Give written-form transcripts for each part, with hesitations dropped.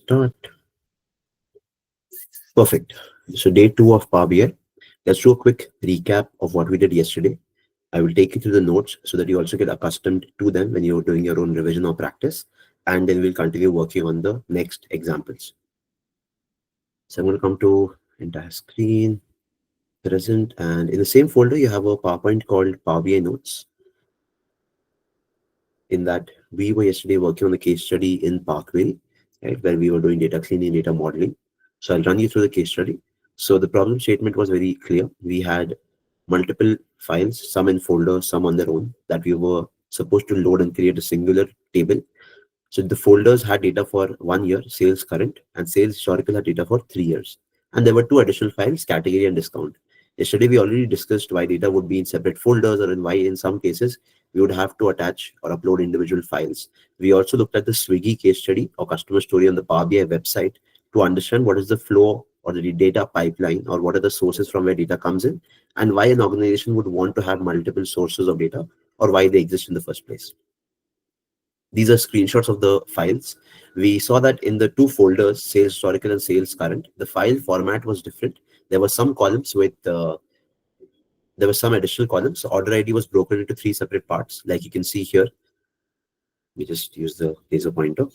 Start. Perfect. So day 2 of Power BI. Let's do a quick recap of what we did yesterday. I will take you through the notes so that you also get accustomed to them when you're doing your own revision or practice. And then we'll continue working on the next examples. So I'm going to come to entire screen, present, and in the same folder, you have a PowerPoint called Power BI Notes. In that, we were yesterday working on the case study in Parkway, right, where we were doing data cleaning, data modeling. So I'll run you through the case study. So the problem statement was very clear. We had multiple files, some in folders, some on their own, that we were supposed to load and create a singular table. So the folders had data for 1 year, sales current, and sales historical had data for 3 years. And there were two additional files, category and discount. Yesterday, we already discussed why data would be in separate folders, or in why in some cases we would have to attach or upload individual files. We also looked at the Swiggy case study or customer story on the Power BI website to understand what is the flow or the data pipeline, or what are the sources from where data comes in, and why an organization would want to have multiple sources of data, or why they exist in the first place. These are screenshots of the files. We saw that in the two folders, sales historical and sales current, the file format was different. There were some columns with there were some additional columns. So order ID was broken into 3 separate parts, like you can see here. We just use the laser pointer.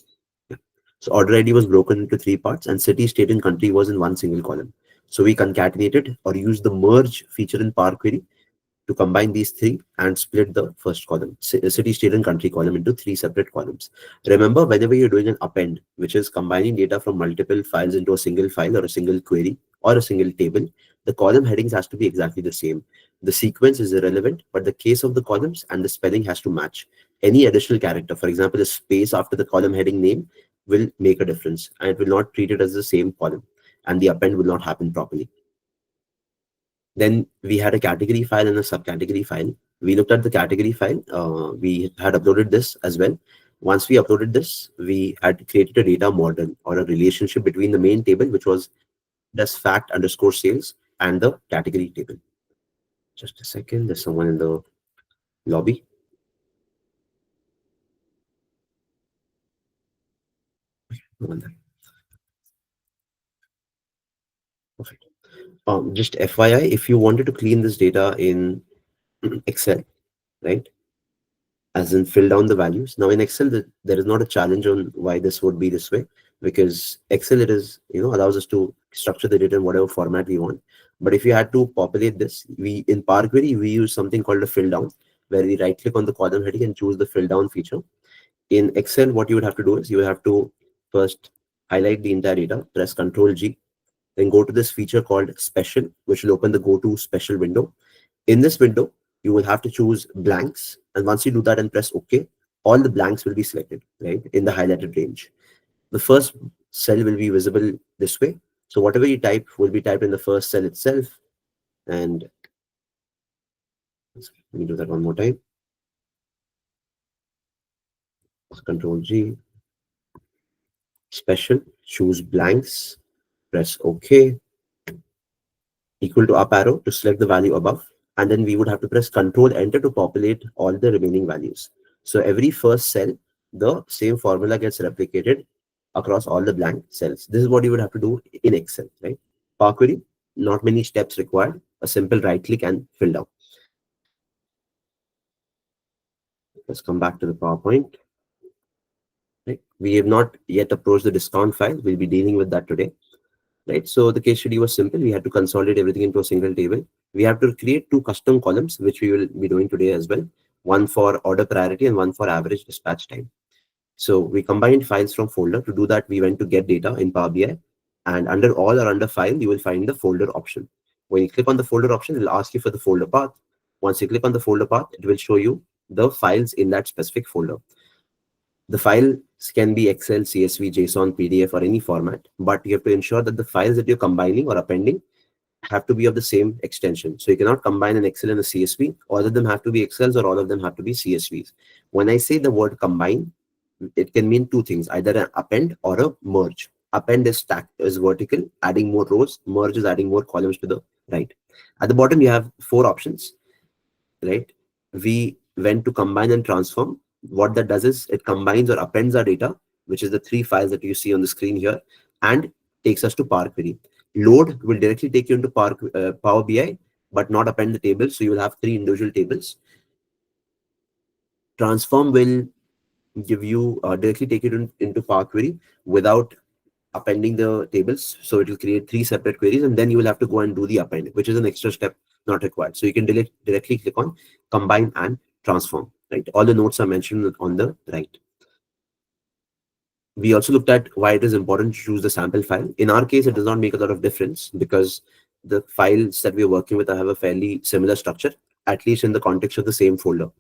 Yeah. So order ID was broken into 3 parts, and city, state, and country was in one single column. So we concatenated or used the merge feature in Power Query to combine these 3 and split the first column, city, state, and country column, into 3 separate columns. Remember, whenever you're doing an append, which is combining data from multiple files into a single file or a single query or a single table, the column headings has to be exactly the same. The sequence is irrelevant, but the case of the columns and the spelling has to match. Any additional character, for example, a space after the column heading name, will make a difference, and it will not treat it as the same column, and the append will not happen properly. Then we had a category file and a subcategory file. We looked at the category file. We had uploaded this as well. Once we uploaded this, we had created a data model or a relationship between the main table, which was this fact underscore sales, and the category table. Just a second. There's someone in the lobby. Perfect. Just FYI, if you wanted to clean this data in Excel, right, as in fill down the values. Now in Excel, there is not a challenge on why this would be this way, because Excel, it is, allows us to structure the data in whatever format we want. But if you had to populate this, we in Power Query, we use something called a fill down, where we right click on the column heading and choose the fill down feature. In Excel, what you would have to do is you would have to first highlight the entire data, press Ctrl G, then go to this feature called special, which will open the go to special window. In this window, you will have to choose blanks. And once you do that and press OK, all the blanks will be selected, right, in the highlighted range. The first cell will be visible this way. So whatever you type will be typed in the first cell itself. And let me do that one more time. Control G, special, choose blanks, press OK, equal to up arrow to select the value above. And then we would have to press Control Enter to populate all the remaining values. So every first cell, the same formula gets replicated across all the blank cells. This is what you would have to do in Excel, right? Power Query, not many steps required. A simple right click and fill down. Let's come back to the PowerPoint. Right? We have not yet approached the discount file. We'll be dealing with that today. Right? So the case study was simple. We had to consolidate everything into a single table. We have to create 2 custom columns, which we will be doing today as well. One for order priority and one for average dispatch time. So we combined files from folder. To do that, we went to get data in Power BI, and under all or under file, you will find the folder option. When you click on the folder option, it will ask you for the folder path. Once you click on the folder path, it will show you the files in that specific folder. The files can be Excel, CSV, JSON, PDF, or any format, but you have to ensure that the files that you're combining or appending have to be of the same extension. So you cannot combine an Excel and a CSV. All of them have to be Excels, or all of them have to be CSVs. When I say the word combine, it can mean 2 things, either an append or a merge. Append is vertical, adding more rows. Merge is adding more columns to the right. At the bottom, you have 4 options, right? We went to combine and transform. What that does is it combines or appends our data which is the three files that you see on the screen here, and takes us to Power Query. Load will directly take you into Power BI, but not append the table. So you will have three individual tables. Transform will give you directly take it into Power Query without appending the tables. So it will create three separate queries, and then you will have to go and do the append, which is an extra step not required. So you can directly click on combine and transform. Right, all the notes are mentioned on the right. We also looked at why it is important to choose the sample file. In our case, it does not make a lot of difference because the files that we're working with have a fairly similar structure, at least in the context of the same folder.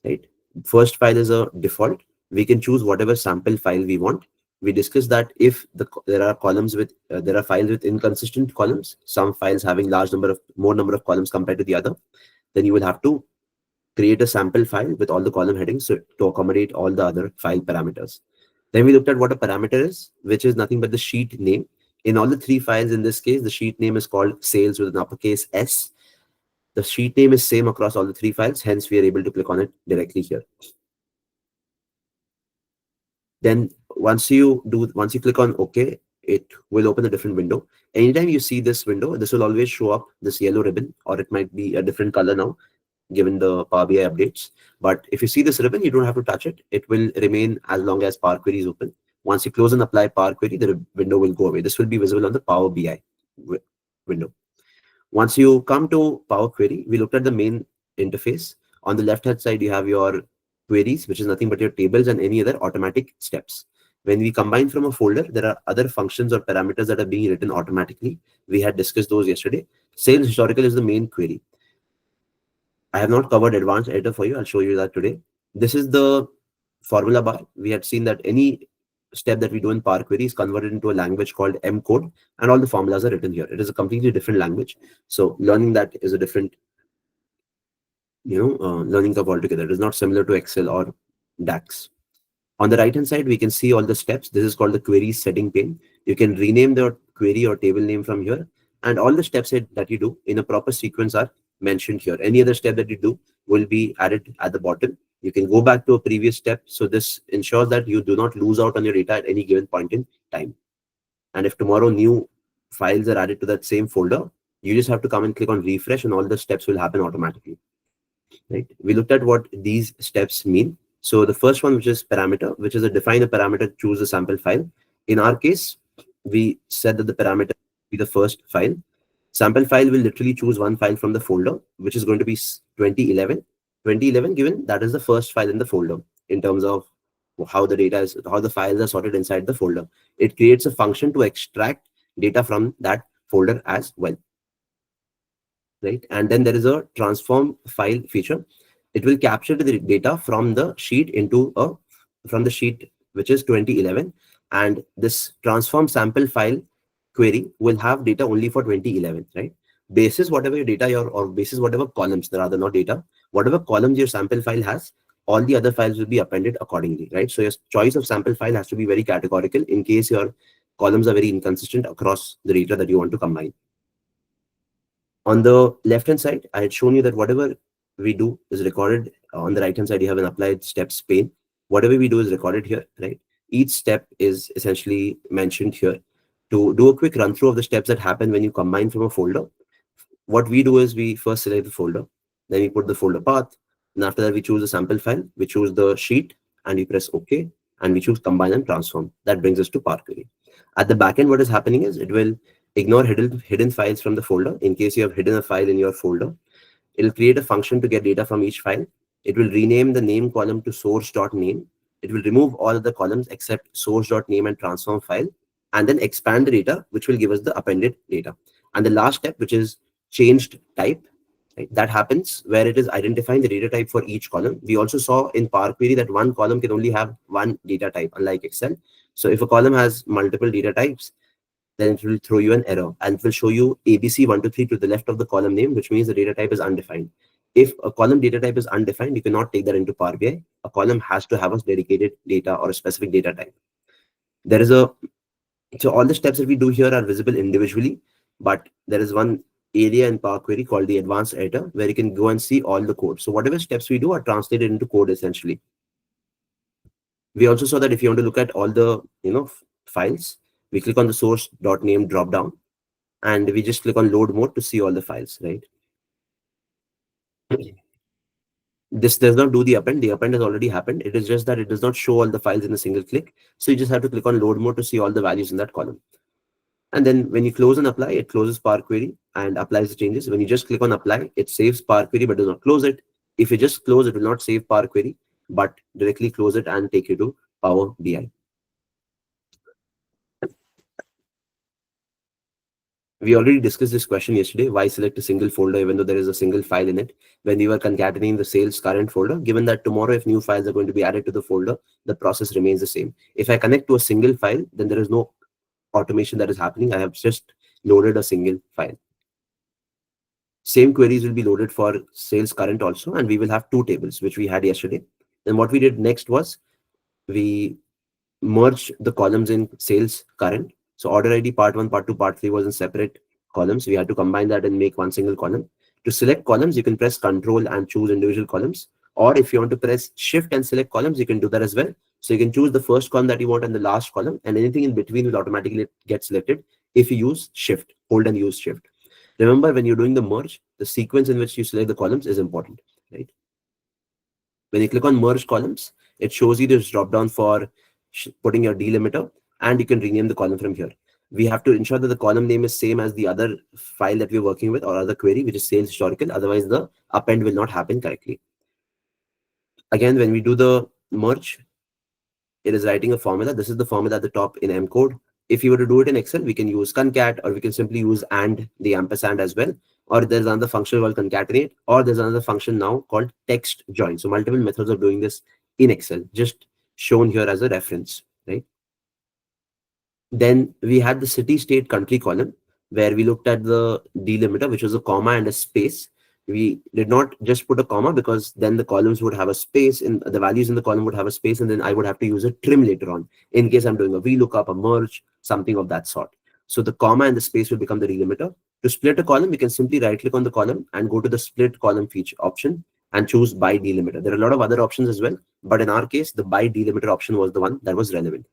Right. First file is a default. We can choose whatever sample file we want. We discussed that if there are columns with there are files with inconsistent columns, some files having more number of columns compared to the other, then you will have to create a sample file with all the column headings to accommodate all the other file parameters. Then we looked at what a parameter is, which is nothing but the sheet name. In all the three files, in this case, the sheet name is called sales with an uppercase S. The sheet name is same across all the three files, hence we are able to click on it directly here. Then once you click on OK, it will open a different window. Anytime you see this window, this will always show up this yellow ribbon, or it might be a different color now, given the Power BI updates. But if you see this ribbon, you don't have to touch it. It will remain as long as Power Query is open. Once you close and apply Power Query, the window will go away. This will be visible on the Power BI window. Once you come to Power Query, we looked at the main interface. On the left-hand side, you have your queries, which is nothing but your tables and any other automatic steps. When we combine from a folder, there are other functions or parameters that are being written automatically. We had discussed those yesterday. Sales historical is the main query. I have not covered advanced editor for you. I'll show you that today. This is the formula bar. We had seen that any step that we do in Power Query is converted into a language called M code, and all the formulas are written here. It is a completely different language. So learning that is a different, learning curve altogether. It is not similar to Excel or DAX. On the right hand side, we can see all the steps. This is called the query setting pane. You can rename the query or table name from here, and all the steps that you do in a proper sequence are mentioned here. Any other step that you do will be added at the bottom. You can go back to a previous step. So this ensures that you do not lose out on your data at any given point in time. And if tomorrow new files are added to that same folder, you just have to come and click on refresh, and all the steps will happen automatically. Right? We looked at what these steps mean. So the first one, which is parameter, which is a define a parameter, choose a sample file. In our case, we said that the parameter will be the first file. Sample file will literally choose one file from the folder, which is going to be 2011. 2011 given that is the first file in the folder in terms of how the files are sorted inside the folder. It creates a function to extract data from that folder as well. Right? And then there is a transform file feature. It will capture the data from the sheet from the sheet which is 2011, and this transform sample file query will have data only for 2011, right? Basis whatever your data or basis whatever columns, rather not data, whatever columns your sample file has, all the other files will be appended accordingly, right? So your choice of sample file has to be very categorical in case your columns are very inconsistent across the data that you want to combine. On the left-hand side, I had shown you that whatever we do is recorded. On the right-hand side, you have an applied steps pane. Whatever we do is recorded here, right? Each step is essentially mentioned here. To do a quick run through of the steps that happen when you combine from a folder, what we do is we first select the folder, then we put the folder path, and after that we choose the sample file, we choose the sheet, and we press OK, and we choose combine and transform. That brings us to Power Query. At the backend, what is happening is it will ignore hidden files from the folder. In case you have hidden a file in your folder, it will create a function to get data from each file. It will rename the name column to source.name. It will remove all of the columns except source.name and transform file, and then expand the data, which will give us the appended data. And the last step, which is changed type, right? That happens where it is identifying the data type for each column. We also saw in Power Query that one column can only have one data type, unlike Excel. So if a column has multiple data types, then it will throw you an error, and it will show you ABC123 to the left of the column name, which means the data type is undefined. If a column data type is undefined, you cannot take that into Power BI. A column has to have a dedicated data or a specific data type. So all the steps that we do here are visible individually, but there is one area in Power Query called the advanced editor where you can go and see all the code. So whatever steps we do are translated into code essentially. We also saw that if you want to look at all the files, we click on the source.name drop down, and we just click on load mode to see all the files, right? This does not do the append. The append has already happened. It is just that it does not show all the files in a single click. So you just have to click on load mode to see all the values in that column. And then when you close and apply, it closes Power Query and applies the changes. When you just click on apply, it saves Power Query but does not close it. If you just close, it will not save Power Query, but directly close it and take you to Power BI. We already discussed this question yesterday. Why select a single folder even though there is a single file in it? When we were concatenating the sales current folder, given that tomorrow if new files are going to be added to the folder, the process remains the same. If I connect to a single file, then there is no automation that is happening. I have just loaded a single file. Same queries will be loaded for sales current also, and we will have two tables, which we had yesterday. Then what we did next was we merged the columns in sales current. So order ID part 1, part 2, part 3 was in separate columns. We had to combine that and make one single column. To select columns, you can press Control and choose individual columns. Or if you want to press Shift and select columns, you can do that as well. So you can choose the first column that you want and the last column, and anything in between will automatically get selected if you use Shift, hold and use Shift. Remember, when you're doing the merge, the sequence in which you select the columns is important, right? When you click on merge columns, it shows you this drop down for putting your delimiter, and you can rename the column from here. We have to ensure that the column name is same as the other file that we're working with or other query, which is sales historical. Otherwise, the append will not happen correctly. Again, when we do the merge, it is writing a formula. This is the formula at the top in M code. If you were to do it in Excel, we can use concat, or we can simply use and the ampersand as well. Or there's another function called concatenate, or there's another function now called text join. So multiple methods of doing this in Excel, just shown here as a reference, right? Then we had the city, state, country column where we looked at the delimiter, which was a comma and a space. We did not just put a comma because then the columns would have a space, and the values in the column would have a space, and then I would have to use a trim later on in case I'm doing a VLOOKUP, a merge, something of that sort. So the comma and the space will become the delimiter. To split a column, we can simply right click on the column and go to the split column feature option and choose by delimiter. There are a lot of other options as well, but in our case, the by delimiter option was the one that was relevant.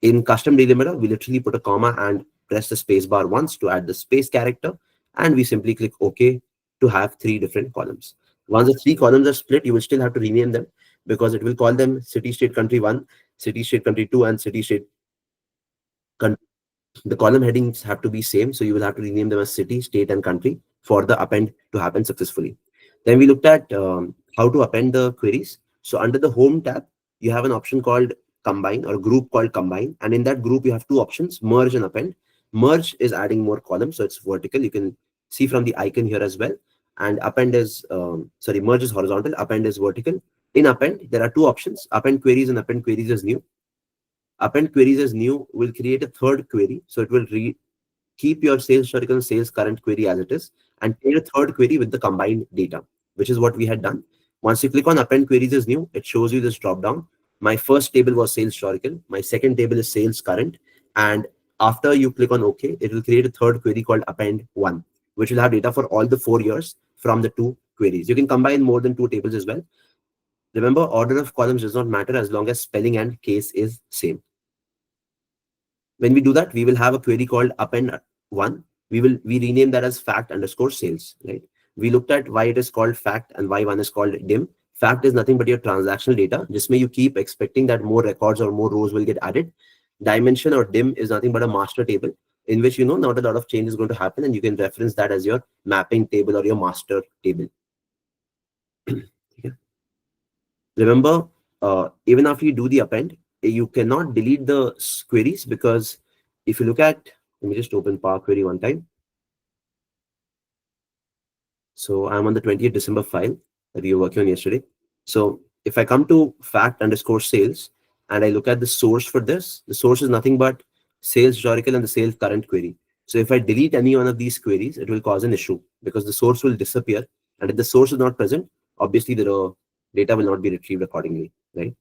In custom delimiter, we literally put a comma and press the space bar once to add the space character, and we simply click OK to have three different columns. Once the three columns are split, you will still have to rename them because it will call them city, state, country 1, city, state, country 2, and city, state, country. The column headings have to be same, so you will have to rename them as city, state, and country for the append to happen successfully. Then we looked at how to append the queries. So under the home tab, you have an option called combine, or group called combine, and in that group you have two options, merge and append. Merge is adding more columns, so it's vertical. You can see from the icon here as well. And append is merge is horizontal, append is vertical. In append, there are two options, append queries and append queries as new. Append queries as new will create a third query, so it will keep your sales historical and sales current query as it is, and create a third query with the combined data, which is what we had done. Once you click on append queries as new, it shows you this drop down. My first table was sales historical, my second table is sales current, and after you click on OK, it will create a third query called append 1, which will have data for all the 4 years from the two queries. You can combine more than two tables as well. Remember, order of columns does not matter as long as spelling and case is same. When we do that, we will have a query called append 1. We rename that as fact underscore sales, right? We looked at why it is called fact and why one is called dim. Fact is nothing but your transactional data. Just may you keep expecting that more records or more rows will get added. Dimension or dim is nothing but a master table in which not a lot of change is going to happen, and you can reference that as your mapping table or your master table. Remember, even after you do the append, you cannot delete the queries, because if you look at, let me just open Power Query one time. So I'm on the 20th December file that we were working on yesterday. So if I come to fact underscore sales and I look at the source for this, the source is nothing but sales historical and the sales current query. So if I delete any one of these queries, it will cause an issue because the source will disappear. And if the source is not present, obviously the data will not be retrieved accordingly, right?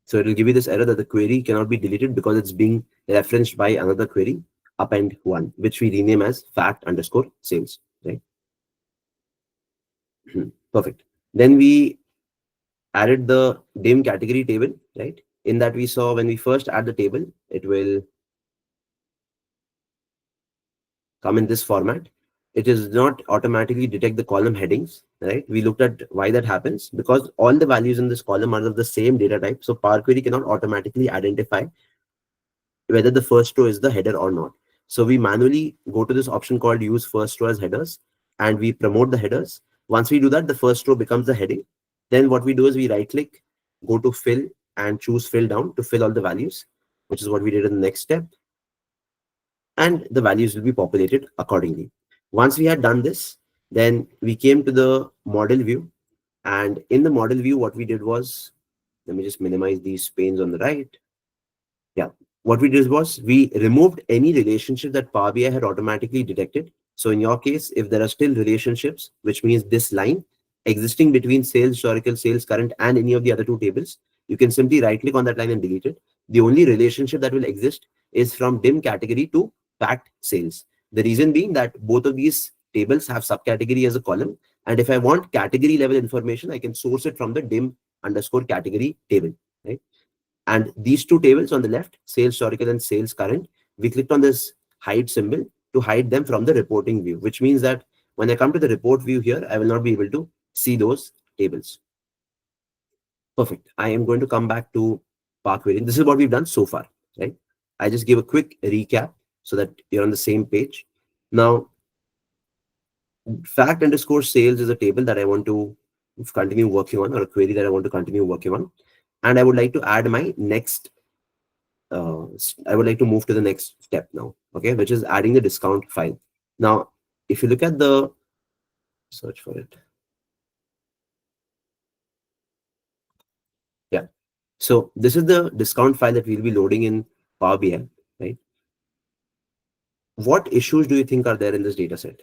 So it will give you this error that the query cannot be deleted because it's being referenced by another query, append 1, which we rename as fact underscore sales, right? Perfect. Then we added the dim category table, right? In that we saw when we first add the table, it will come in this format. It does not automatically detect the column headings, right? We looked at why that happens because all the values in this column are of the same data type. So Power Query cannot automatically identify whether the first row is the header or not. So we manually go to this option called use first row as headers and we promote the headers. Once we do that, the first row becomes the heading. Then what we do is we right click, go to fill and choose fill down to fill all the values, which is what we did in the next step. And the values will be populated accordingly. Once we had done this, then we came to the model view. And in the model view, what we did was, let me just minimize these panes on the right. Yeah. What we did was we removed any relationship that Power BI had automatically detected. So in your case, if there are still relationships, which means this line existing between sales, historical, sales, current, and any of the other two tables, you can simply right click on that line and delete it. The only relationship that will exist is from dim category to fact sales. The reason being that both of these tables have subcategory as a column. And if I want category level information, I can source it from the dim underscore category table, right? And these two tables on the left, sales historical and sales current, we clicked on this hide symbol to hide them from the reporting view, which means that when I come to the report view here, I will not be able to see those tables. Perfect. I am going to come back to Power Query. This is what we've done so far, right? I just give a quick recap so that you're on the same page. Now, fact underscore sales is a table that I want to continue working on, or a query that I want to continue working on. And I would like to add my next I would like to move to the next step now, okay, which is adding the discount file. Now, if you look at the search for it, yeah. So this is the discount file that we'll be loading in Power BI, right? What issues do you think are there in this data set?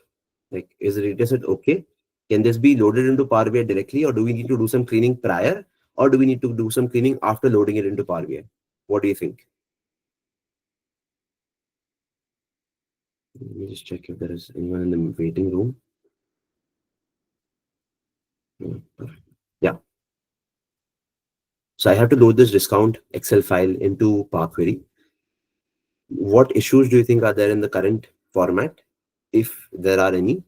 Like, is the data set okay? Can this be loaded into Power BI directly, or do we need to do some cleaning prior, or do we need to do some cleaning after loading it into Power BI? What do you think? Let me just check if there is anyone in the waiting room. Yeah. So I have to load this discount Excel file into Power Query. What issues do you think are there in the current format? If there are any,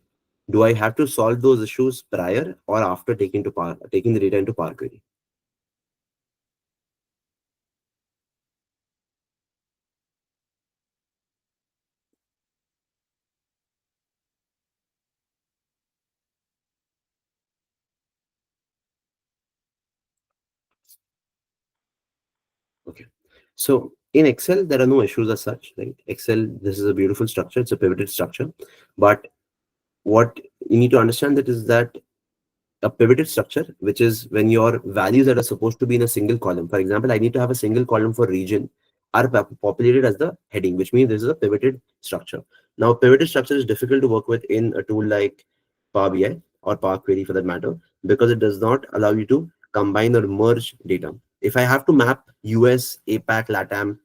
do I have to solve those issues prior or after taking the data into Power Query? Okay. So in Excel, there are no issues as such, right? Excel, this is a beautiful structure. It's a pivoted structure. But what you need to understand that is that a pivoted structure, which is when your values that are supposed to be in a single column. For example, I need to have a single column for region are populated as the heading, which means this is a pivoted structure. Now, pivoted structure is difficult to work with in a tool like Power BI or Power Query for that matter, because it does not allow you to combine or merge data. If I have to map US, APAC, LATAM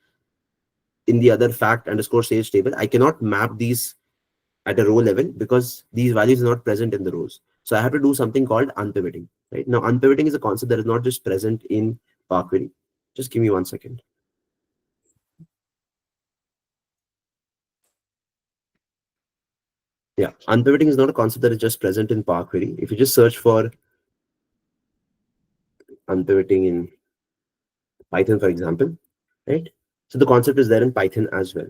in the other fact underscore sales table, I cannot map these at a row level because these values are not present in the rows. So I have to do something called unpivoting. Right now, unpivoting is a concept that is not just present in Power Query. Just give me 1 second. Yeah, unpivoting is not a concept that is just present in Power Query. If you just search for unpivoting in Python, for example, right? So the concept is there in Python as well.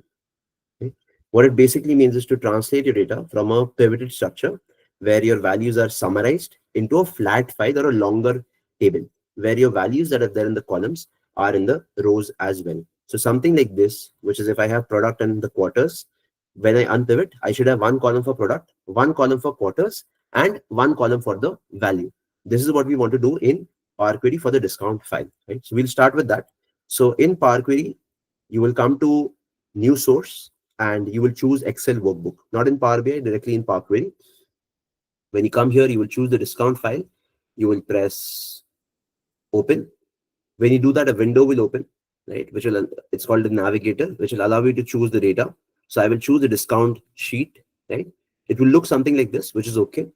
Okay. What it basically means is to translate your data from a pivoted structure where your values are summarized into a flat file or a longer table where your values that are there in the columns are in the rows as well. So something like this, which is if I have product and the quarters, when I unpivot, I should have one column for product, one column for quarters, and one column for the value. This is what we want to do in Power Query for the discount file, right? So we'll start with that. So in Power Query, you will come to new source and you will choose Excel workbook, not in Power BI, directly in Power Query. When you come here, you will choose the discount file. You will press open. When you do that, a window will open, right? It's called the navigator, which will allow you to choose the data. So I will choose the discount sheet, right? It will look something like this, which is okay.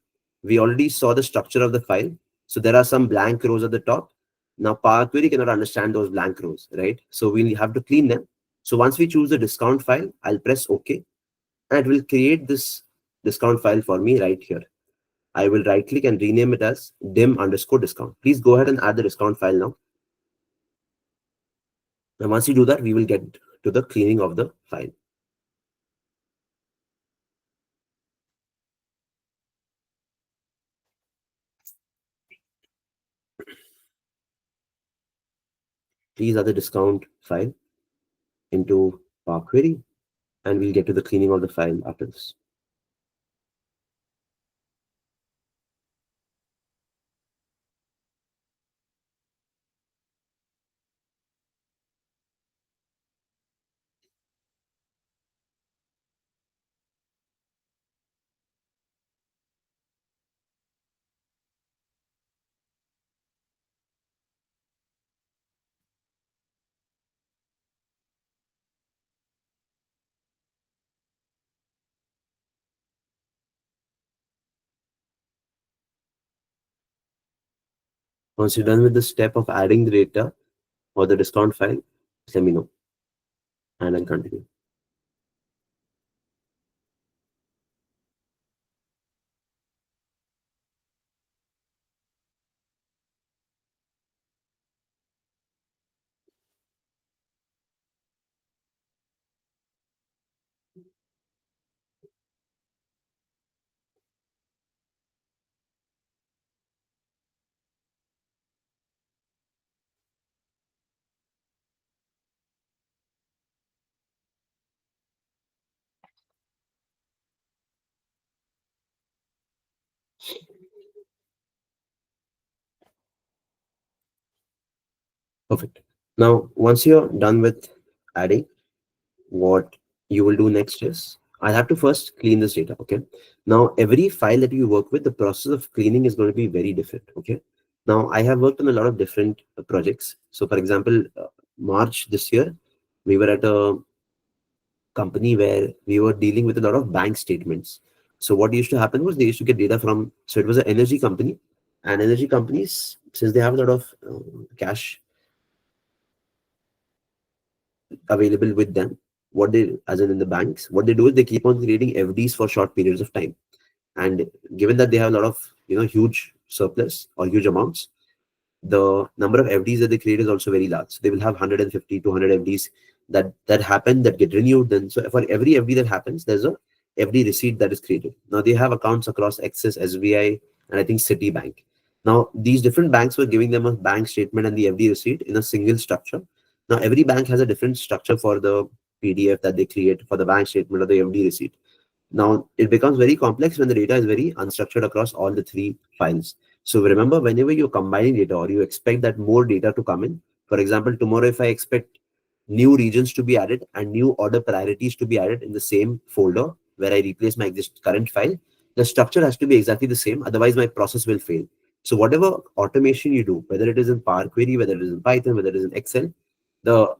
We already saw the structure of the file. So there are some blank rows at the top. Now Power Query cannot understand those blank rows, right? So we have to clean them. So once we choose the discount file, I'll press OK, and it will create this discount file for me right here. I will right click and rename it as dim underscore discount. Please go ahead and add the discount file now. And once you do that, we will get to the cleaning of the file. Please add the discount file into Power Query, and we'll get to the cleaning of the file after this. Once you're done with the step of adding the data or the discount file, just let me know, and I'll continue. Perfect. Now, once you're done with adding, what you will do next is I'll have to first clean this data. Okay. Now, every file that you work with, the process of cleaning is going to be very different. Okay. Now, I have worked on a lot of different projects. So, for example, March this year, we were at a company where we were dealing with a lot of bank statements. So, what used to happen was they used to get data from, so it was an energy company, and energy companies, since they have a lot of cash available with them, what they, as in the banks, what they do is they keep on creating FDs for short periods of time. And given that they have a lot of, huge surplus or huge amounts, the number of FDs that they create is also very large. So they will have 150, 200 FDs that happen, that get renewed. Then, so for every FD that happens, there's a FD receipt that is created. Now they have accounts across Axis, SBI, and I think Citibank. Now these different banks were giving them a bank statement and the FD receipt in a single structure. Now every bank has a different structure for the PDF that they create for the bank statement or the FD receipt. Now it becomes very complex when the data is very unstructured across all the three files. So remember, whenever you're combining data or you expect that more data to come in, for example, tomorrow if I expect new regions to be added and new order priorities to be added in the same folder where I replace my current file, the structure has to be exactly the same. Otherwise, my process will fail. So whatever automation you do, whether it is in Power Query, whether it is in Python, whether it is in Excel, the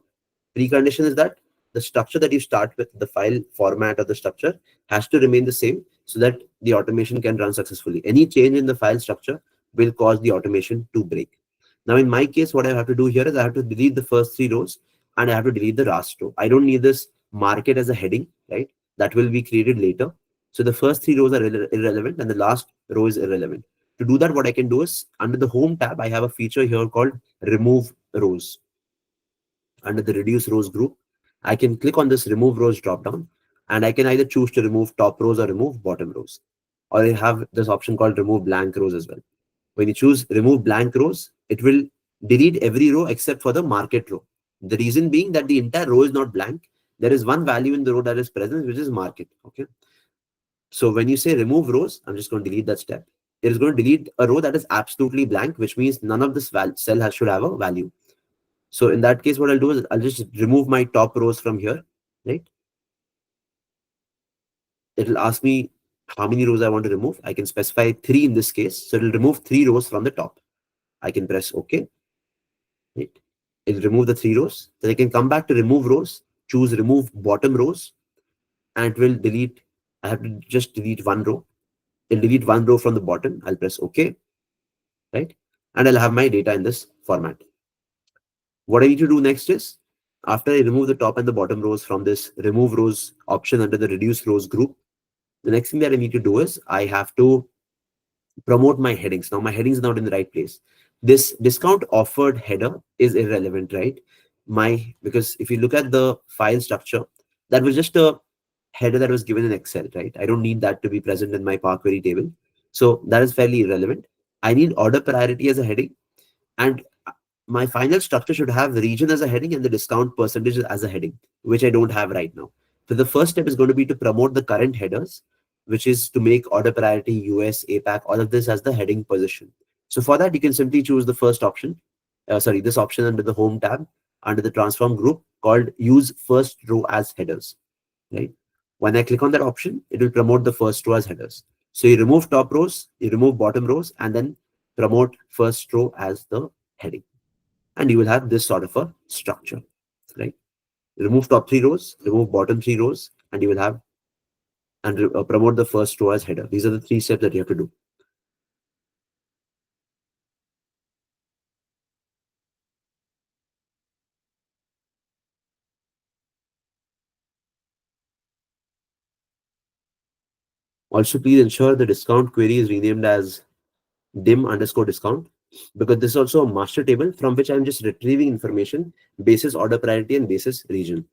precondition is that the structure that you start with, the file format of the structure, has to remain the same so that the automation can run successfully. Any change in the file structure will cause the automation to break. Now, in my case, what I have to do here is I have to delete the first three rows and I have to delete the last row. I don't need this market as a heading, right? That will be created later. So the first three rows are irrelevant and the last row is irrelevant. To do that, what I can do is under the home tab, I have a feature here called remove rows. Under the reduce rows group, I can click on this remove rows drop down and I can either choose to remove top rows or remove bottom rows. Or I have this option called remove blank rows as well. When you choose remove blank rows, it will delete every row except for the market row. The reason being that the entire row is not blank. There is one value in the row that is present, which is market. Okay. So when you say remove rows, I'm just going to delete that step. It is going to delete a row that is absolutely blank, which means none of this cell should have a value. So in that case, what I'll do is I'll just remove my top rows from here, right? It'll ask me how many rows I want to remove. I can specify 3 in this case. So it'll remove 3 rows from the top. I can press OK. Right? It'll remove the 3 rows. Then I can come back to remove rows, choose remove bottom rows, and it will delete. I have to just delete one row. It'll delete one row from the bottom. I'll press OK, right? And I'll have my data in this format. What I need to do next is, after I remove the top and the bottom rows from this remove rows option under the reduce rows group, the next thing that I need to do is I have to promote my headings. Now my headings are not in the right place. This discount offered header is irrelevant, right? Because if you look at the file structure, that was just a header that was given in Excel, right? I don't need that to be present in my Power Query table. So that is fairly irrelevant. I need order priority as a heading, and my final structure should have the region as a heading and the discount percentage as a heading, which I don't have right now. So the first step is going to be to promote the current headers, which is to make order priority, US, APAC, all of this as the heading position. So for that, you can simply choose the first option, this option under the home tab, under the transform group, called use first row as headers, right? When I click on that option, it will promote the first row as headers. So you remove top rows, you remove bottom rows, and then promote first row as the heading. And you will have this sort of a structure, right? Remove top three rows, remove bottom three rows, and you will have and promote the first row as header. These are the three steps that you have to do. Also, please ensure the discount query is renamed as dim underscore discount, because this is also a master table from which I'm just retrieving information basis order priority and basis region.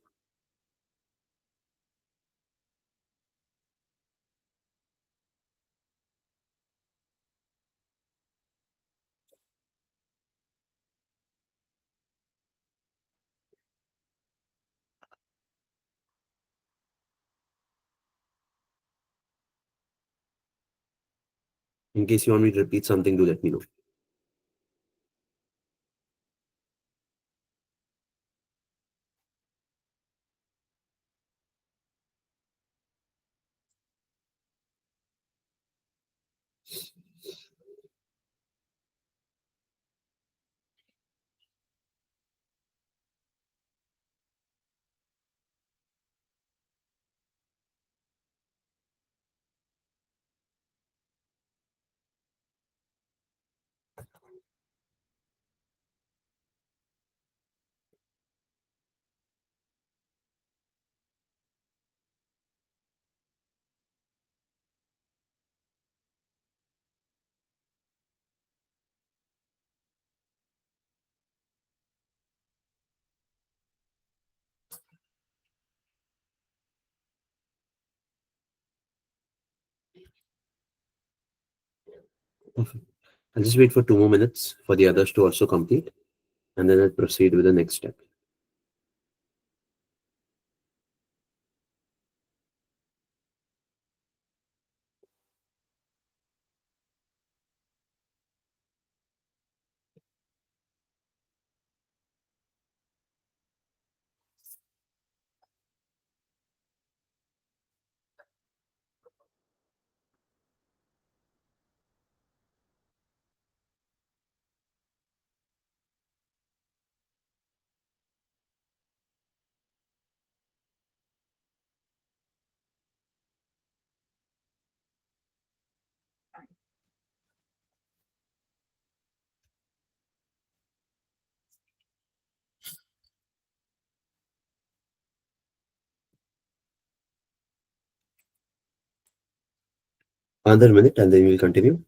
In case you want me to repeat something, do let me know. Perfect. I'll just wait for 2 more minutes for the others to also complete, and then I'll proceed with the next step. Another minute, and then we'll continue.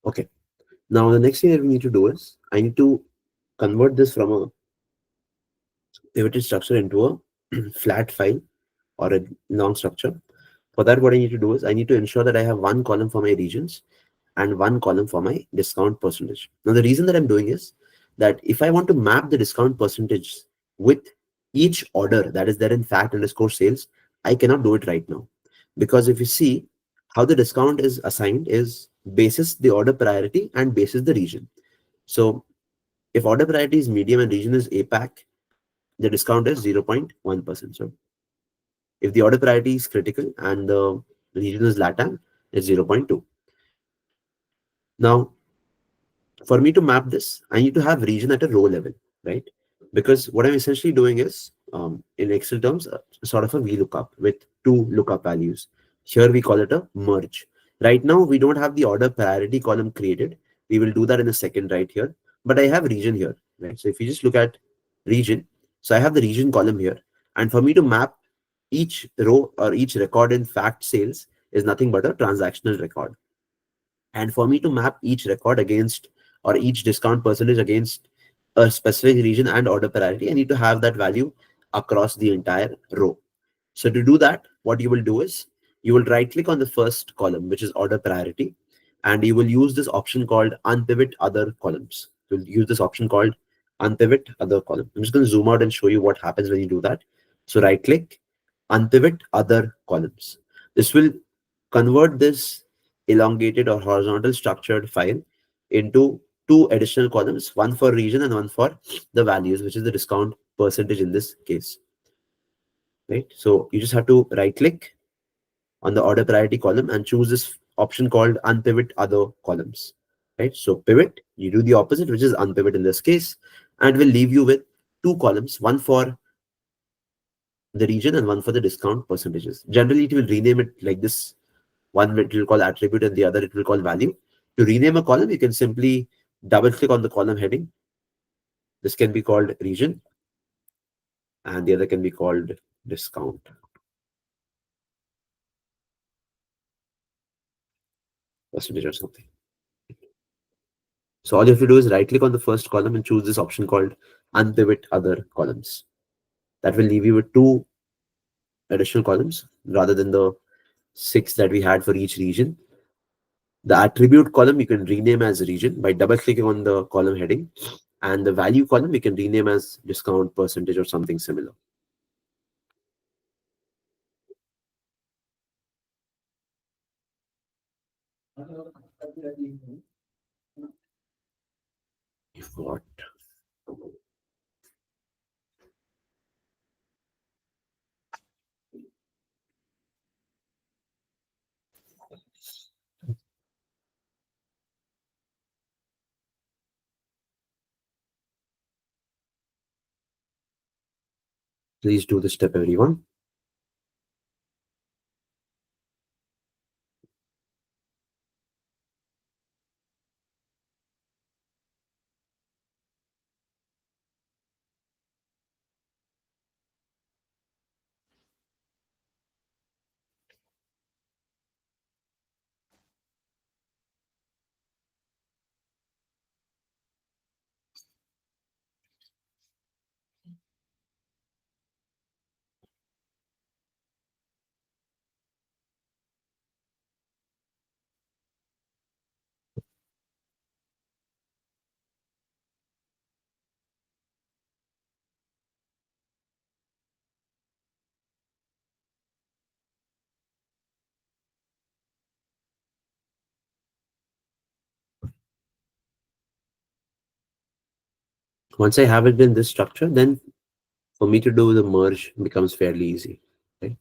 Okay. Now the next thing that we need to do is I need to convert this from a pivoted structure into a flat file or a long structure. For that, what I need to do is I need to ensure that I have one column for my regions and one column for my discount percentage. Now, the reason that I'm doing is that if I want to map the discount percentage with each order that is there in fact underscore sales, I cannot do it right now. Because if you see how the discount is assigned is basis the order priority and basis the region. So if order priority is medium and region is APAC, the discount is 0.1%. So if the order priority is critical and the region is LATAM, it's 0.2. Now, for me to map this, I need to have region at a row level, right? Because what I'm essentially doing is, in Excel terms, sort of a VLOOKUP with two lookup values. Here we call it a merge. Right now, we don't have the order priority column created. We will do that in a second right here. But I have region here, right? So if you just look at region, so I have the region column here. And for me to map each row or each record in fact sales is nothing but a transactional record. And for me to map each record against or each discount percentage against a specific region and order priority, I need to have that value across the entire row. So to do that, what you will do is you will right click on the first column, which is order priority, and you will use this option called unpivot other columns. You'll use this option called unpivot other column. I'm just going to zoom out and show you what happens when you do that. So right click, unpivot other columns. This will convert this elongated or horizontal structured file into two additional columns, one for region and one for the values, which is the discount percentage in this case, right? So you just have to right click on the order priority column and choose this option called unpivot other columns, right? So pivot, you do the opposite, which is unpivot in this case, and will leave you with two columns, one for the region and one for the discount percentages. Generally, it will rename it like this. One it will call attribute and the other it will call value. To rename a column, you can simply double click on the column heading. This can be called region and the other can be called discount percentage or something. So all you have to do is right click on the first column and choose this option called unpivot other columns. That will leave you with two additional columns rather than the six that we had for each region. The attribute column you can rename as region by double clicking on the column heading, and the value column you can rename as discount percentage or something similar. You've got please do this step, everyone. Once I have it in this structure, then for me to do the merge becomes fairly easy. Right?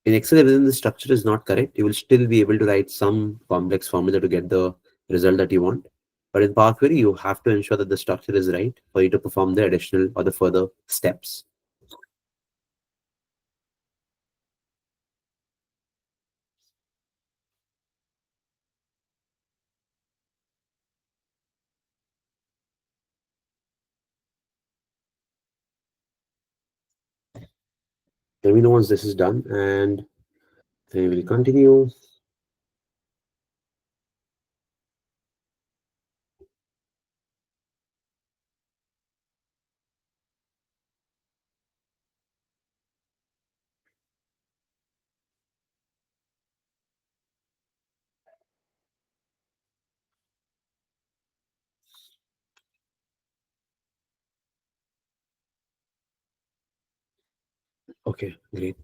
In Excel, even the structure is not correct, you will still be able to write some complex formula to get the result that you want. But in Power Query, you have to ensure that the structure is right for you to perform the additional or the further steps. Let me know once this is done, and then we will continue. Okay, great.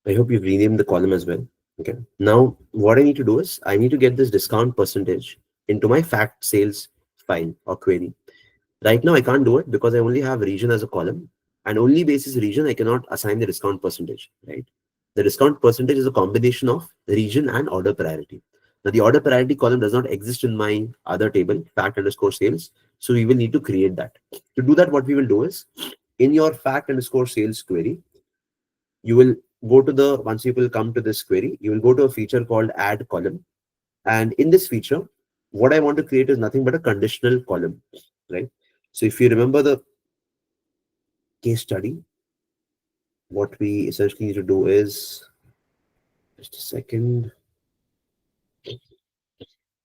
I hope you've renamed the column as well. Okay. Now, what I need to do is I need to get this discount percentage into my fact sales file or query. Right now, I can't do it because I only have region as a column, and only basis region I cannot assign the discount percentage, right? The discount percentage is a combination of region and order priority. Now, the order priority column does not exist in my other table, fact underscore sales. So we will need to create that. To do that, what we will do is in your fact underscore sales query, you will go to the, once you will come to this query, you will go to a feature called add column. And in this feature, what I want to create is nothing but a conditional column, right? So if you remember the case study, what we essentially need to do is, just a second.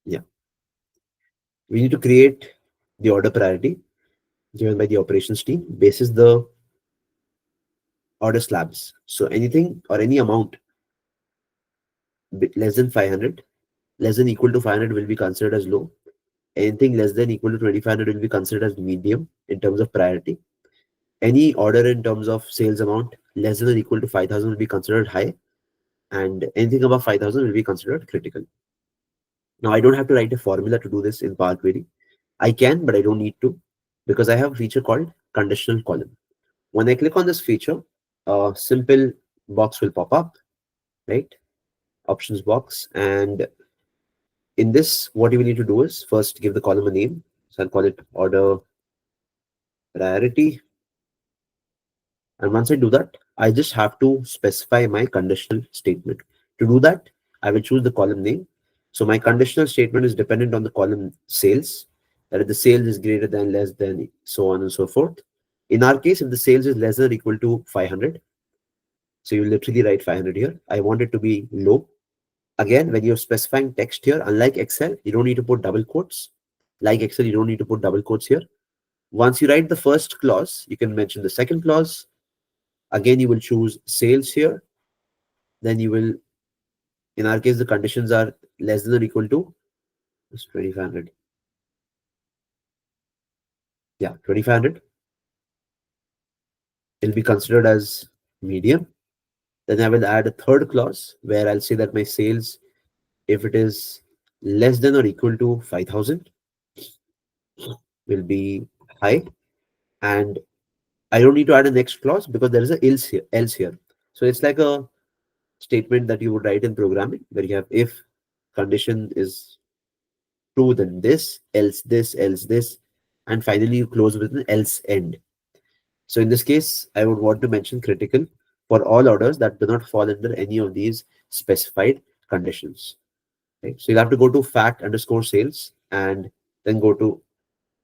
Yeah, we need to create the order priority given by the operations team basis the order slabs. So anything or any amount less than 500, less than equal to 500 will be considered as low. Anything less than equal to 2500 will be considered as medium in terms of priority. Any order in terms of sales amount less than or equal to 5000 will be considered high, and anything above 5000 will be considered critical. Now, I don't have to write a formula to do this in Power Query. I can, but I don't need to because I have a feature called conditional column. When I click on this feature, a simple box will pop up, right? Options box. And in this, what you will need to do is first give the column a name. So I'll call it order priority. And once I do that, I just have to specify my conditional statement. To do that, I will choose the column name. So my conditional statement is dependent on the column sales, that if the sales is greater than, less than, so on and so forth. In our case, if the sales is less than or equal to 500, so you literally write 500 here. I want it to be low. Again, when you're specifying text here, unlike Excel, you don't need to put double quotes. Like Excel, you don't need to put double quotes here. Once you write the first clause, you can mention the second clause. Again, you will choose sales here. Then you will, in our case, the conditions are less than or equal to 2500. Yeah, 2500 will be considered as medium. Then I will add a third clause where I'll say that my sales, if it is less than or equal to 5000, will be high. And I don't need to add a next clause because there is a else here. Else here. So it's like a statement that you would write in programming where you have if condition is true, then this, else this, and finally you close with an else end. So in this case, I would want to mention critical for all orders that do not fall under any of these specified conditions. Right? So you'll have to go to fact underscore sales and then go to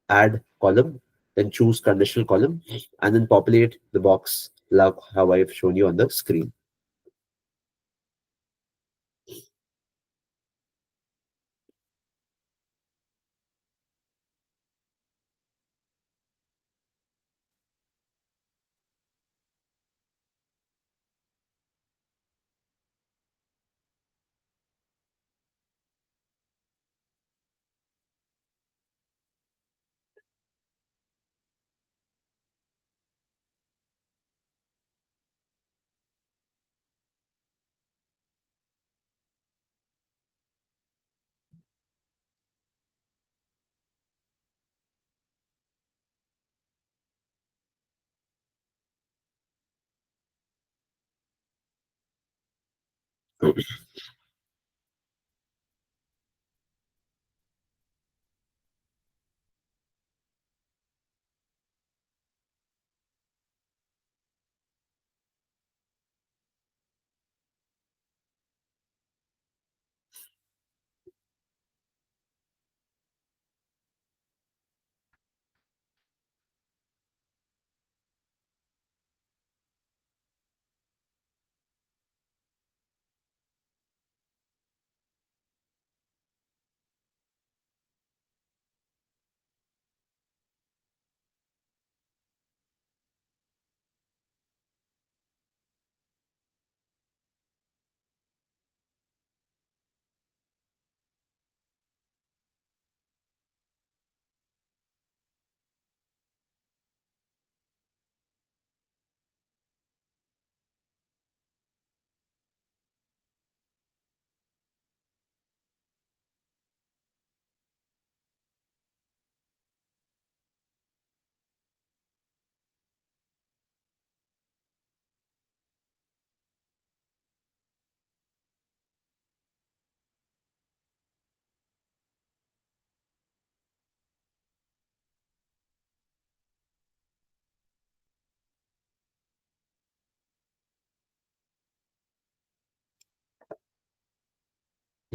add column, then choose conditional column, and then populate the box like how I've shown you on the screen.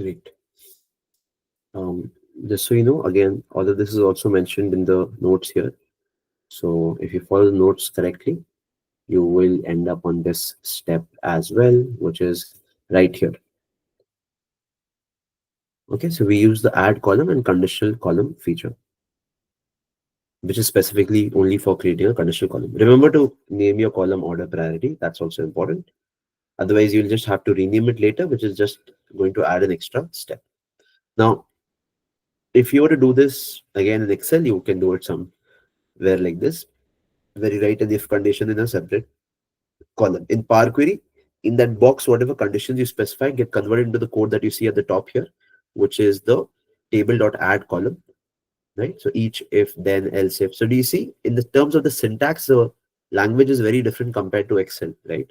Great. Um, just so you know, again, all of this is also mentioned in the notes here. So if you follow the notes correctly, you will end up on this step as well, which is right here. Okay, so we use the add column and conditional column feature, which is specifically only for creating a conditional column. Remember to name your column order priority. That's also important. Otherwise, you'll just have to rename it later, which is just going to add an extra step. Now, if you were to do this again in Excel, you can do it somewhere like this, where you write an if condition in a separate column. In Power Query, in that box, whatever conditions you specify get converted into the code that you see at the top here, which is the table.add column, right? So each, if, then, else, if. So do you see in the terms of the syntax, the language is very different compared to Excel, right?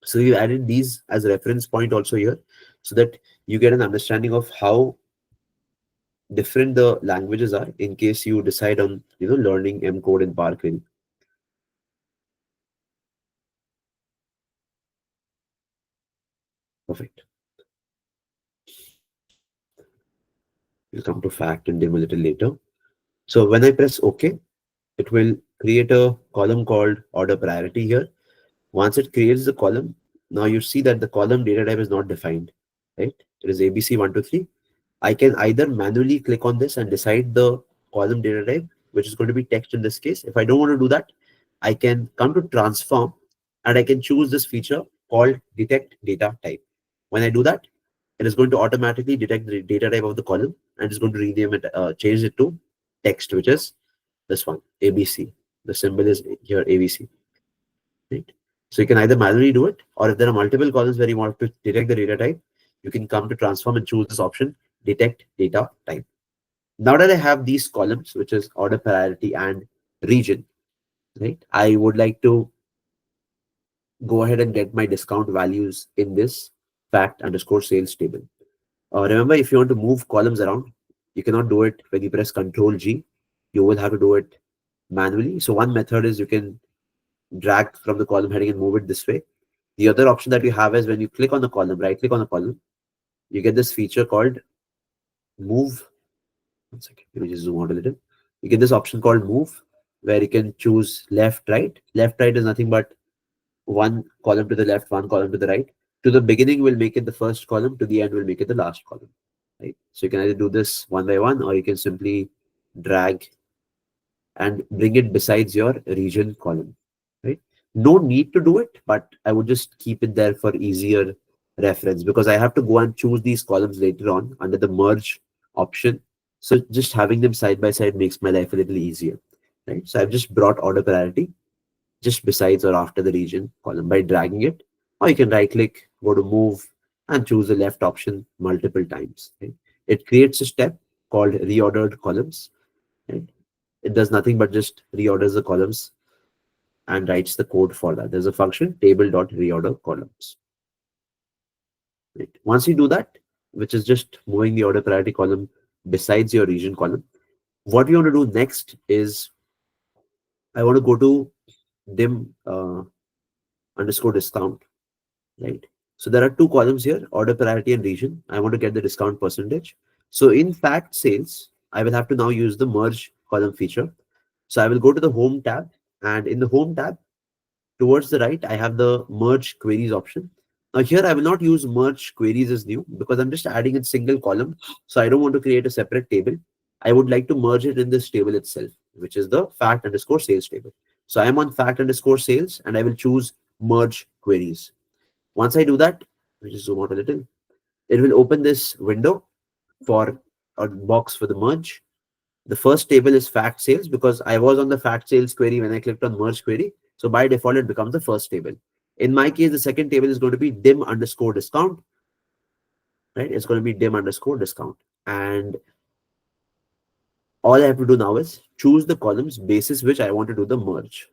So you added these as a reference point also here, so that you get an understanding of how different the languages are in case you decide on learning M code in Power Query. Perfect. We'll come to fact and dim a little later. So when I press OK, it will create a column called order priority here. Once it creates the column, now you see that the column data type is not defined, right? It is ABC123. I can either manually click on this and decide the column data type, which is going to be text in this case. If I don't want to do that, I can come to transform and I can choose this feature called detect data type. When I do that, it is going to automatically detect the data type of the column and it's going to rename it, change it to text, which is this one, ABC. The symbol is here, ABC, right? So you can either manually do it, or if there are multiple columns where you want to detect the data type, you can come to transform and choose this option, detect data type. Now that I have these columns, which is order priority and region, right? I would like to go ahead and get my discount values in this fact underscore sales table. Remember, if you want to move columns around, you cannot do it when you press Control G. You will have to do it manually. So one method is you can drag from the column heading and move it this way. The other option that you have is when you click on the column, right click on the column, you get this feature called move. One second, let me just zoom out a little. You get this option called move, where you can choose left, right. Left, right is nothing but one column to the left, one column to the right. To the beginning will make it the first column, to the end will make it the last column. Right? So you can either do this one by one, or you can simply drag and bring it besides your region column. Right? No need to do it, but I would just keep it there for easier reference, because I have to go and choose these columns later on under the merge option. So just having them side by side makes my life a little easier. Right? So I've just brought order priority just besides or after the region column by dragging it, or you can right click, go to move, and choose the left option multiple times. Right? It creates a step called reordered columns. Right? It does nothing but just reorders the columns and writes the code for that. There's a function table.reorder columns. Right? Once you do that, which is just moving the order priority column besides your region column, what we want to do next is I want to go to dim underscore discount. Right. So there are two columns here, order priority and region. I want to get the discount percentage. So in fact sales, I will have to now use the merge column feature. So I will go to the home tab, and in the home tab towards the right, I have the merge queries option. Now here I will not use merge queries as new because I'm just adding a single column. So I don't want to create a separate table. I would like to merge it in this table itself, which is the fact underscore sales table. So I am on fact underscore sales and I will choose merge queries. Once I do that, let me just zoom out a little. It will open this window for a box for the merge. The first table is fact sales because I was on the fact sales query when I clicked on merge query. So by default, it becomes the first table. In my case, the second table is going to be dim underscore discount, right? It's going to be dim underscore discount. And all I have to do now is choose the columns basis which I want to do the merge.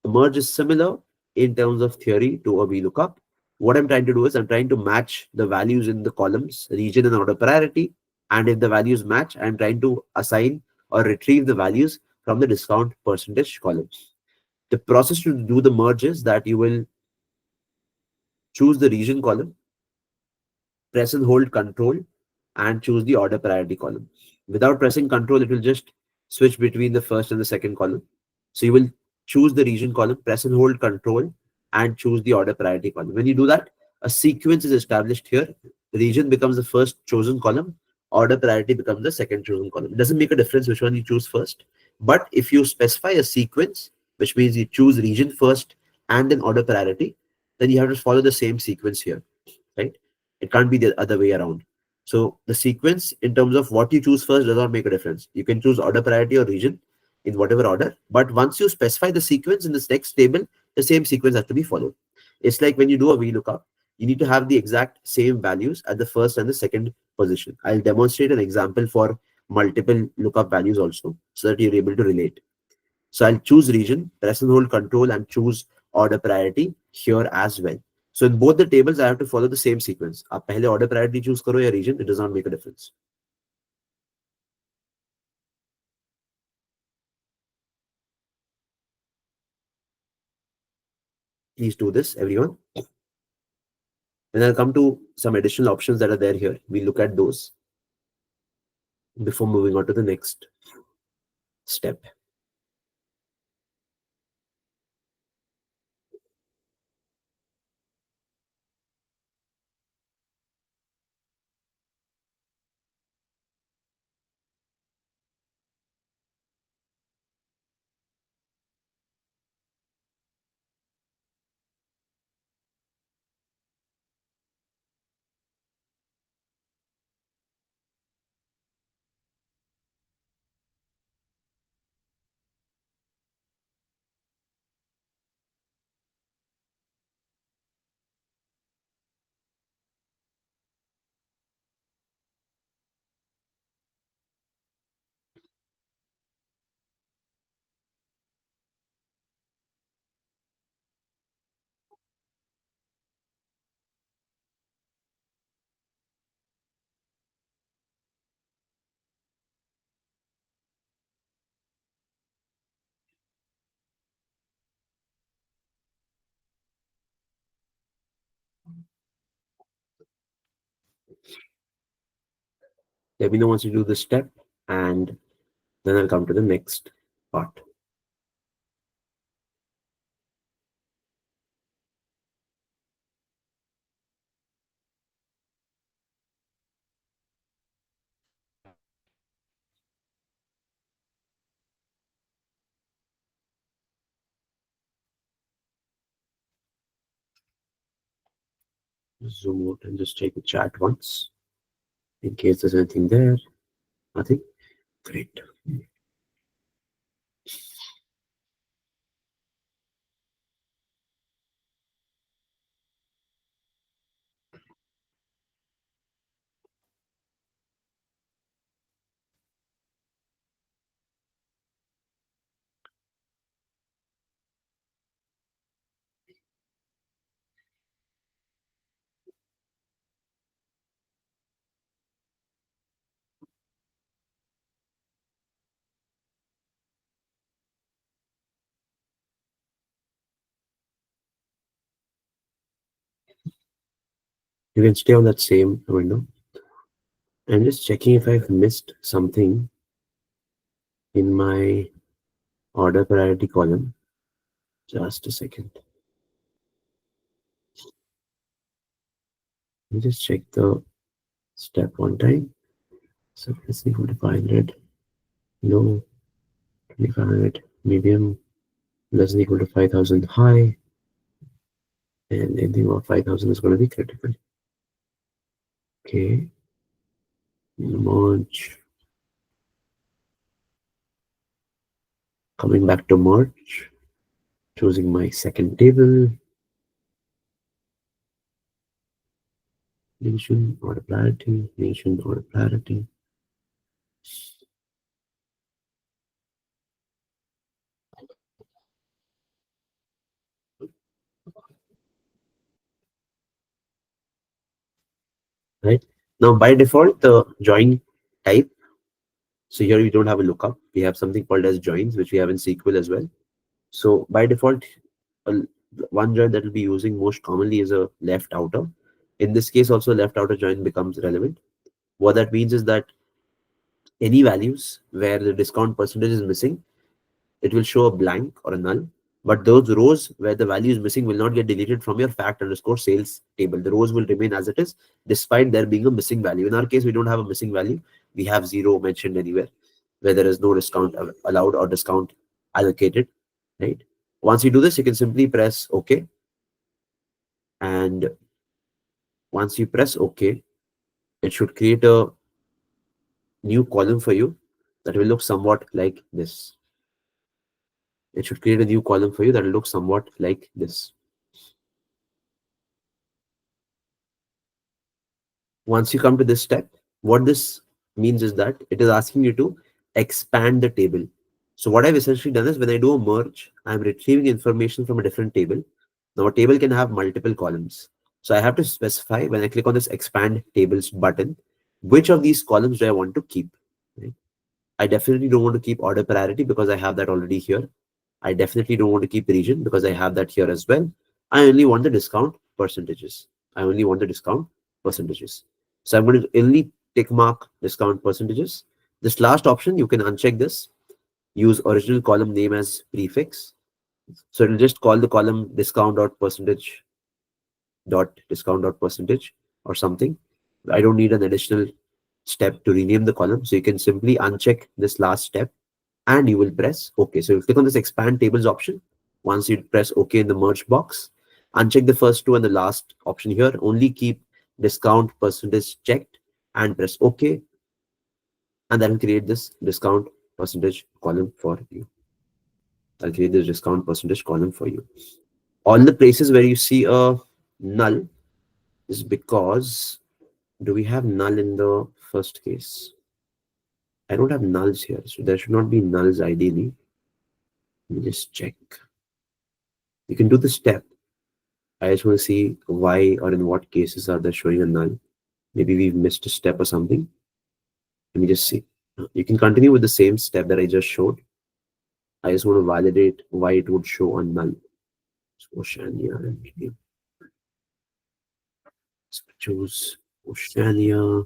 The merge is similar in terms of theory to a VLOOKUP. What I'm trying to do is I'm trying to match the values in the columns, region and order priority. And if the values match, I'm trying to assign or retrieve the values from the discount percentage column. The process to do the merge is that you will choose the region column. press and hold control and choose the order priority column. Without pressing control, it will just switch between the first and the second column. So you will choose the region column, press and hold control, and choose the order priority column. When you do that, a sequence is established here. Region becomes the first chosen column, order priority becomes the second chosen column. It doesn't make a difference which one you choose first. But if you specify a sequence, which means you choose region first and then order priority, then you have to follow the same sequence here, right? It can't be the other way around. So the sequence in terms of what you choose first does not make a difference. You can choose order priority or region in whatever order, but once you specify the sequence in this next table, the same sequence has to be followed. It's like when you do a VLOOKUP, you need to have the exact same values at the first and the second position. I'll demonstrate an example for multiple lookup values also so that you're able to relate. So I'll choose region, press and hold control and choose order priority here as well. So in both the tables, I have to follow the same sequence. आप पहले order priority choose करो या region, it does not make a difference. Please do this, everyone. And I'll come to some additional options that are there here. We look at those before moving on to the next step. Let me know once you do this step, and then I'll come to the next part. Zoom out and just check the chat once in case there's anything there. Nothing. Great. You can stay on that same window. I'm just checking if I've missed something in my order priority column. Just a second. Let me just check the step one time. So let's see 500. Low, 2500, medium, less than equal to 5000 high, and anything over 5000 is going to be critical. Okay. Merge. Coming back to merge, choosing my second table. Nation, order priority, nation, order priority. Right. Now, by default, the join type. So here we don't have a lookup. We have something called as joins, which we have in SQL as well. So by default, one join that we'll be using most commonly is a left outer. In this case, also left outer join becomes relevant. What that means is that any values where the discount percentage is missing, it will show a blank or a null. But those rows where the value is missing will not get deleted from your fact underscore sales table. The rows will remain as it is, despite there being a missing value. In our case, we don't have a missing value. We have zero mentioned anywhere where there is no discount allowed or discount allocated, right? Once you do this, you can simply press OK. And once you press OK, it should create a new column for you that will look somewhat like this. It should create a new column for you that will look somewhat like this. Once you come to this step, what this means is that it is asking you to expand the table. So what I've essentially done is when I do a merge, I'm retrieving information from a different table. Now a table can have multiple columns. So I have to specify when I click on this expand tables button, which of these columns do I want to keep, right? I definitely don't want to keep order priority because I have that already here. I definitely don't want to keep region because I have that here as well. I only want the discount percentages. I only want the discount percentages. So I'm going to only tick mark discount percentages. This last option, you can uncheck this. Use original column name as prefix. So it'll just call the column discount dot percentage dot discount dot percentage or something. I don't need an additional step to rename the column. So you can simply uncheck this last step and you will press OK. So you click on this expand tables option. Once you press OK in the merge box, uncheck the first two and the last option here. Only keep discount percentage checked and press OK. And that will create this discount percentage column for you. I'll create this discount percentage column for you. All the places where you see a null is because, do we have null in the first case? I don't have nulls here, so there should not be nulls ideally. Let me just check. You can do the step. I just want to see why or in what cases are they showing a null. Maybe we've missed a step or something. Let me just see. You can continue with the same step that I just showed. I just want to validate why it would show a null. So Oceania and choose Oceania.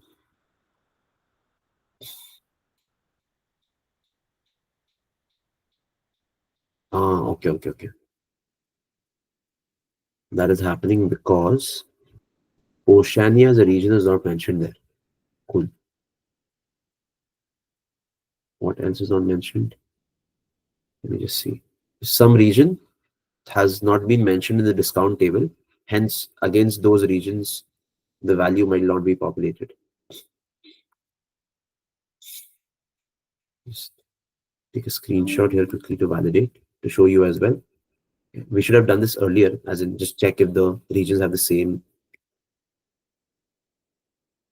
Okay. That is happening because Oceania as a region is not mentioned there. Cool. What else is not mentioned? Let me just see. Some region has not been mentioned in the discount table. Hence, against those regions, the value might not be populated. Just take a screenshot here quickly to validate, to show you as well. We should have done this earlier, as in just check if the regions have the same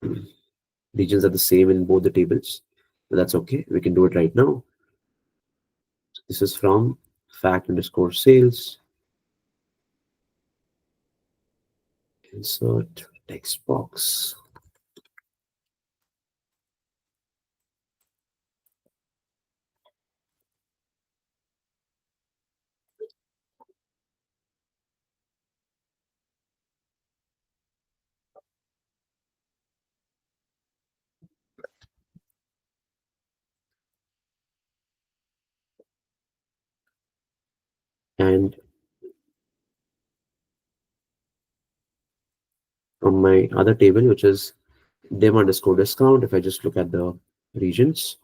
in both the tables. But that's okay. We can do it right now. This is from fact underscore sales. Insert text box. And from my other table, which is dim underscore discount, if I just look at the regions,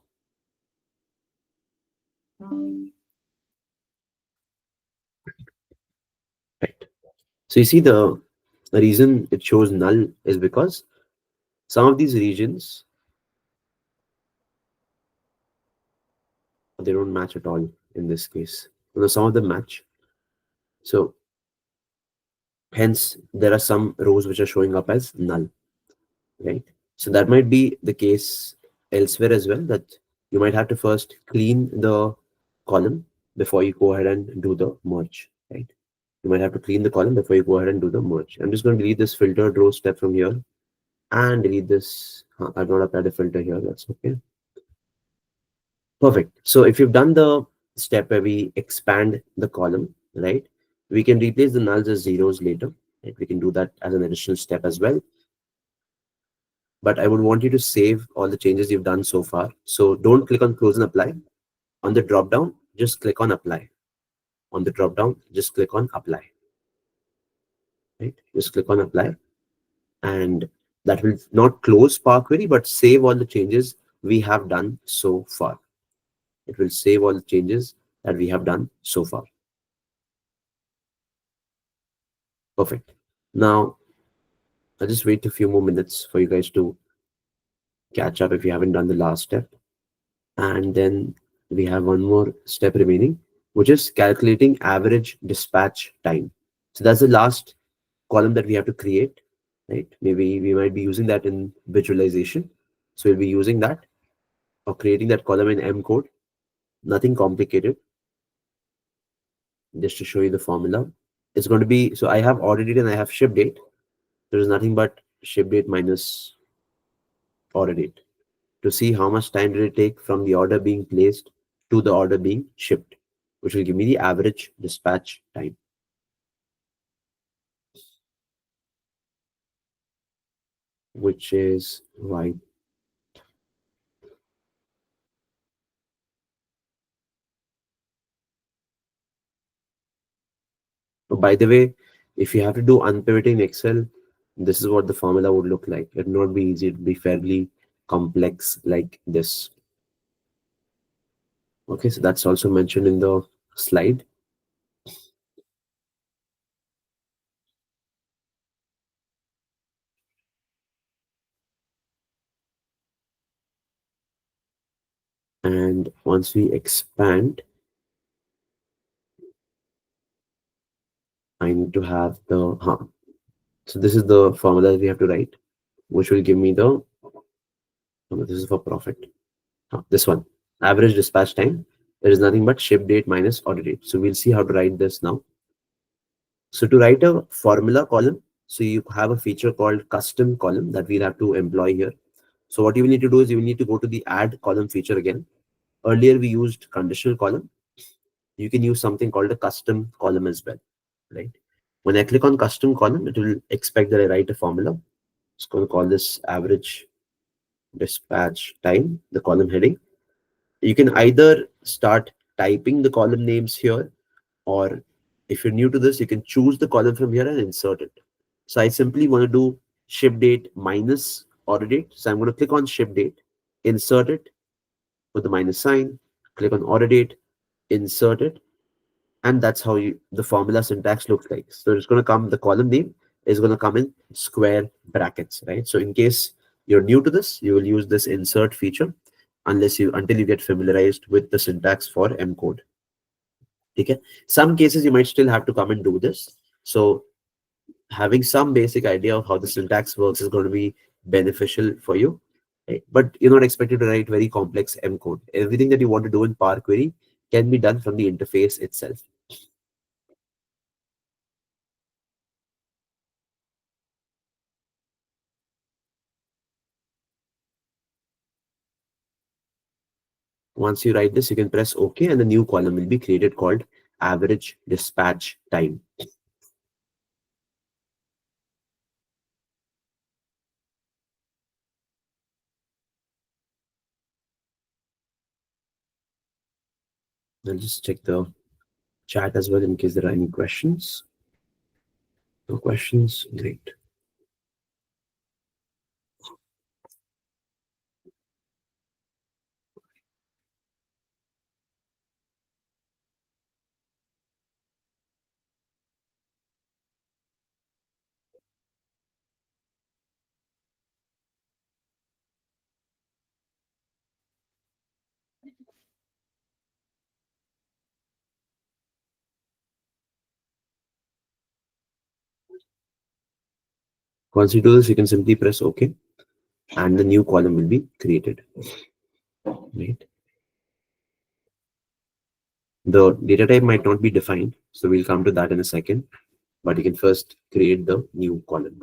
right? So you see the reason it shows null is because some of these regions, they don't match at all in this case. Some of them match. So hence there are some rows which are showing up as null, right? So that might be the case elsewhere as well, that you might have to first clean the column before you go ahead and do the merge, right? You might have to clean the column before you go ahead and do the merge. I'm just going to delete this filtered row step from here and delete this. I've not applied a filter here. That's okay. Perfect. So if you've done the step where we expand the column, right, we can replace the nulls as zeros later, Right? We can do that as an additional step as well. But I would want you to save all the changes you've done so far. So don't click on close and apply. On the drop down, just click on apply. On the drop down, just click on apply. Right? Just click on apply, and that will not close Power Query, but save all the changes we have done so far. It will save all the changes that we have done so far. Perfect. Now, I'll just wait a few more minutes for you guys to catch up if you haven't done the last step. And then we have one more step remaining, which is calculating average dispatch time. So that's the last column that we have to create, right? Maybe we might be using that in visualization. So we'll be using that or creating that column in M code. Nothing complicated. Just to show you the formula. It's going to be, so I have order date and I have ship date. There is nothing but ship date minus order date to see how much time did it take from the order being placed to the order being shipped, which will give me the average dispatch time. Which is right. By the way, if you have to do unpivoting in Excel, this is what the formula would look like. It would not be easy, it would be fairly complex like this. Okay, so that's also mentioned in the slide. And once we expand, I need to have the, so this is the formula that we have to write, which will give me the, this is for profit. This one, average dispatch time. There is nothing but ship date minus order date. So we'll see how to write this now. So to write a formula column, so you have a feature called custom column that we'll have to employ here. So what you will need to do is you will need to go to the add column feature again. Earlier we used conditional column. You can use something called a custom column as well, right? When I click on custom column, it will expect that I write a formula. It's going to call this average dispatch time, the column heading. You can either start typing the column names here, or if you're new to this, you can choose the column from here and insert it. So I simply want to do ship date minus order date. So I'm going to click on ship date, insert it with the minus sign, click on order date, insert it, and that's how the formula syntax looks like. So it's going to come, the column name is going to come in square brackets, right? So in case you're new to this, you will use this insert feature until you get familiarized with the syntax for M code. Okay, some cases you might still have to come and do this. So having some basic idea of how the syntax works is going to be beneficial for you, right? But you're not expected to write very complex M code. Everything that you want to do in Power Query can be done from the interface itself. Once you write this, you can press OK, and the new column will be created called average dispatch time. I'll just check the chat as well in case there are any questions. No questions? Great. Once you do this, you can simply press OK, and the new column will be created. Right? The data type might not be defined, so we'll come to that in a second. But you can first create the new column.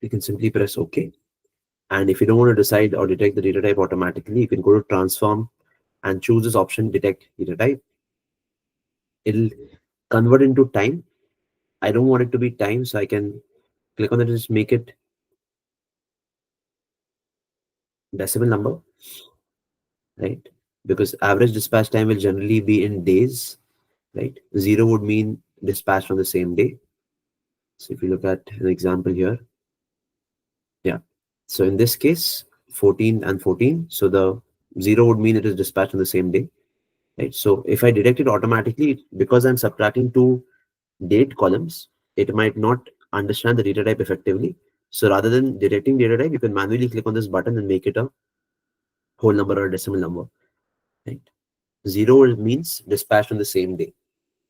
you can simply press OK. And if you don't want to decide or detect the data type automatically, you can go to transform and choose this option, detect data type. It'll convert into time. I don't want it to be time, so I can click on it and just make it decimal number, right? Because average dispatch time will generally be in days, right? Zero would mean dispatched on the same day. So if you look at an example here, yeah. So in this case, 14 and 14. So the zero would mean it is dispatched on the same day, right? So if I detect it automatically, because I'm subtracting two date columns, it might not understand the data type effectively. So rather than detecting data type, you can manually click on this button and make it a whole number or a decimal number, right? Zero means dispatched on the same day,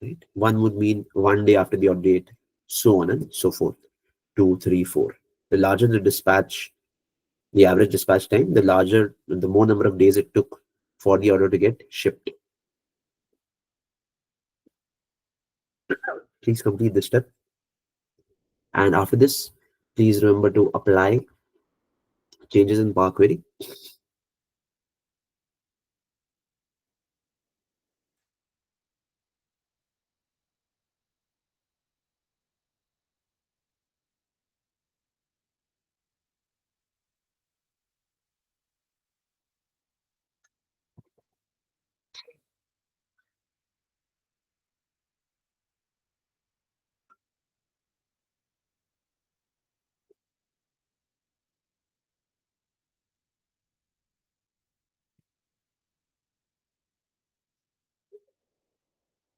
right? One would mean one day after the update, so on and so forth. Two, three, four. The larger the dispatch, the average dispatch time, the more number of days it took for the order to get shipped. Please complete this step. And after this, please remember to apply changes in Power Query.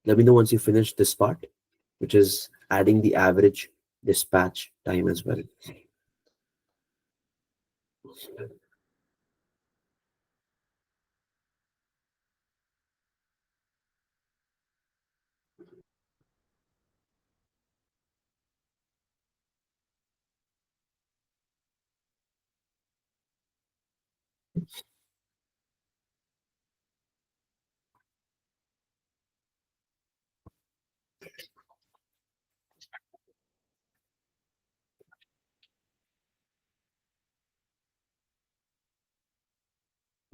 Let me know once you finish this part, which is adding the average dispatch time as well.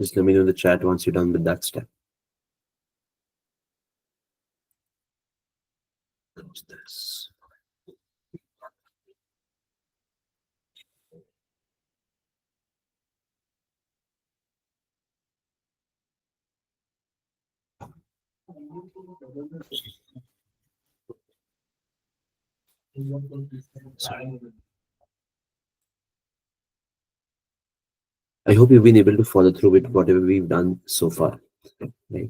Just let me know in the chat once you're done with that step. Close this. Sorry. I hope you've been able to follow through with whatever we've done so far, right?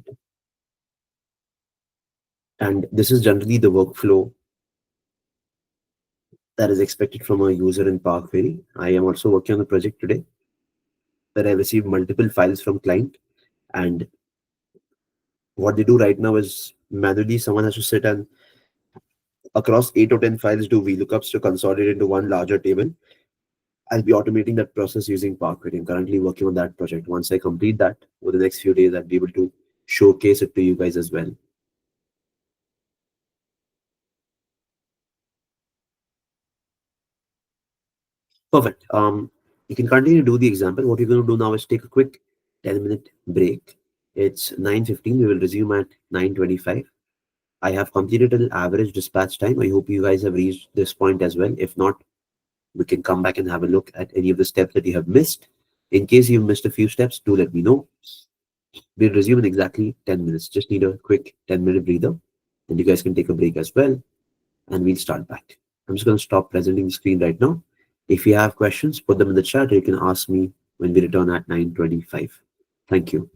And this is generally the workflow that is expected from a user in Power Query. I am also working on a project today that I received multiple files from client, and what they do right now is manually someone has to sit and across 8 or 10 files do VLOOKUPs to consolidate into one larger table. I'll be automating that process using Power Query. I'm currently working on that project. Once I complete that over the next few days, I'll be able to showcase it to you guys as well. Perfect. You can continue to do the example. What you're going to do now is take a quick 10-minute break. It's 9:15. We will resume at 9:25. I have completed an average dispatch time. I hope you guys have reached this point as well. If not, we can come back and have a look at any of the steps that you have missed. In case you've missed a few steps, do let me know. We'll resume in exactly 10 minutes. Just need a quick 10-minute breather. And you guys can take a break as well. And we'll start back. I'm just going to stop presenting the screen right now. If you have questions, put them in the chat. Or you can ask me when we return at 9:25. Thank you.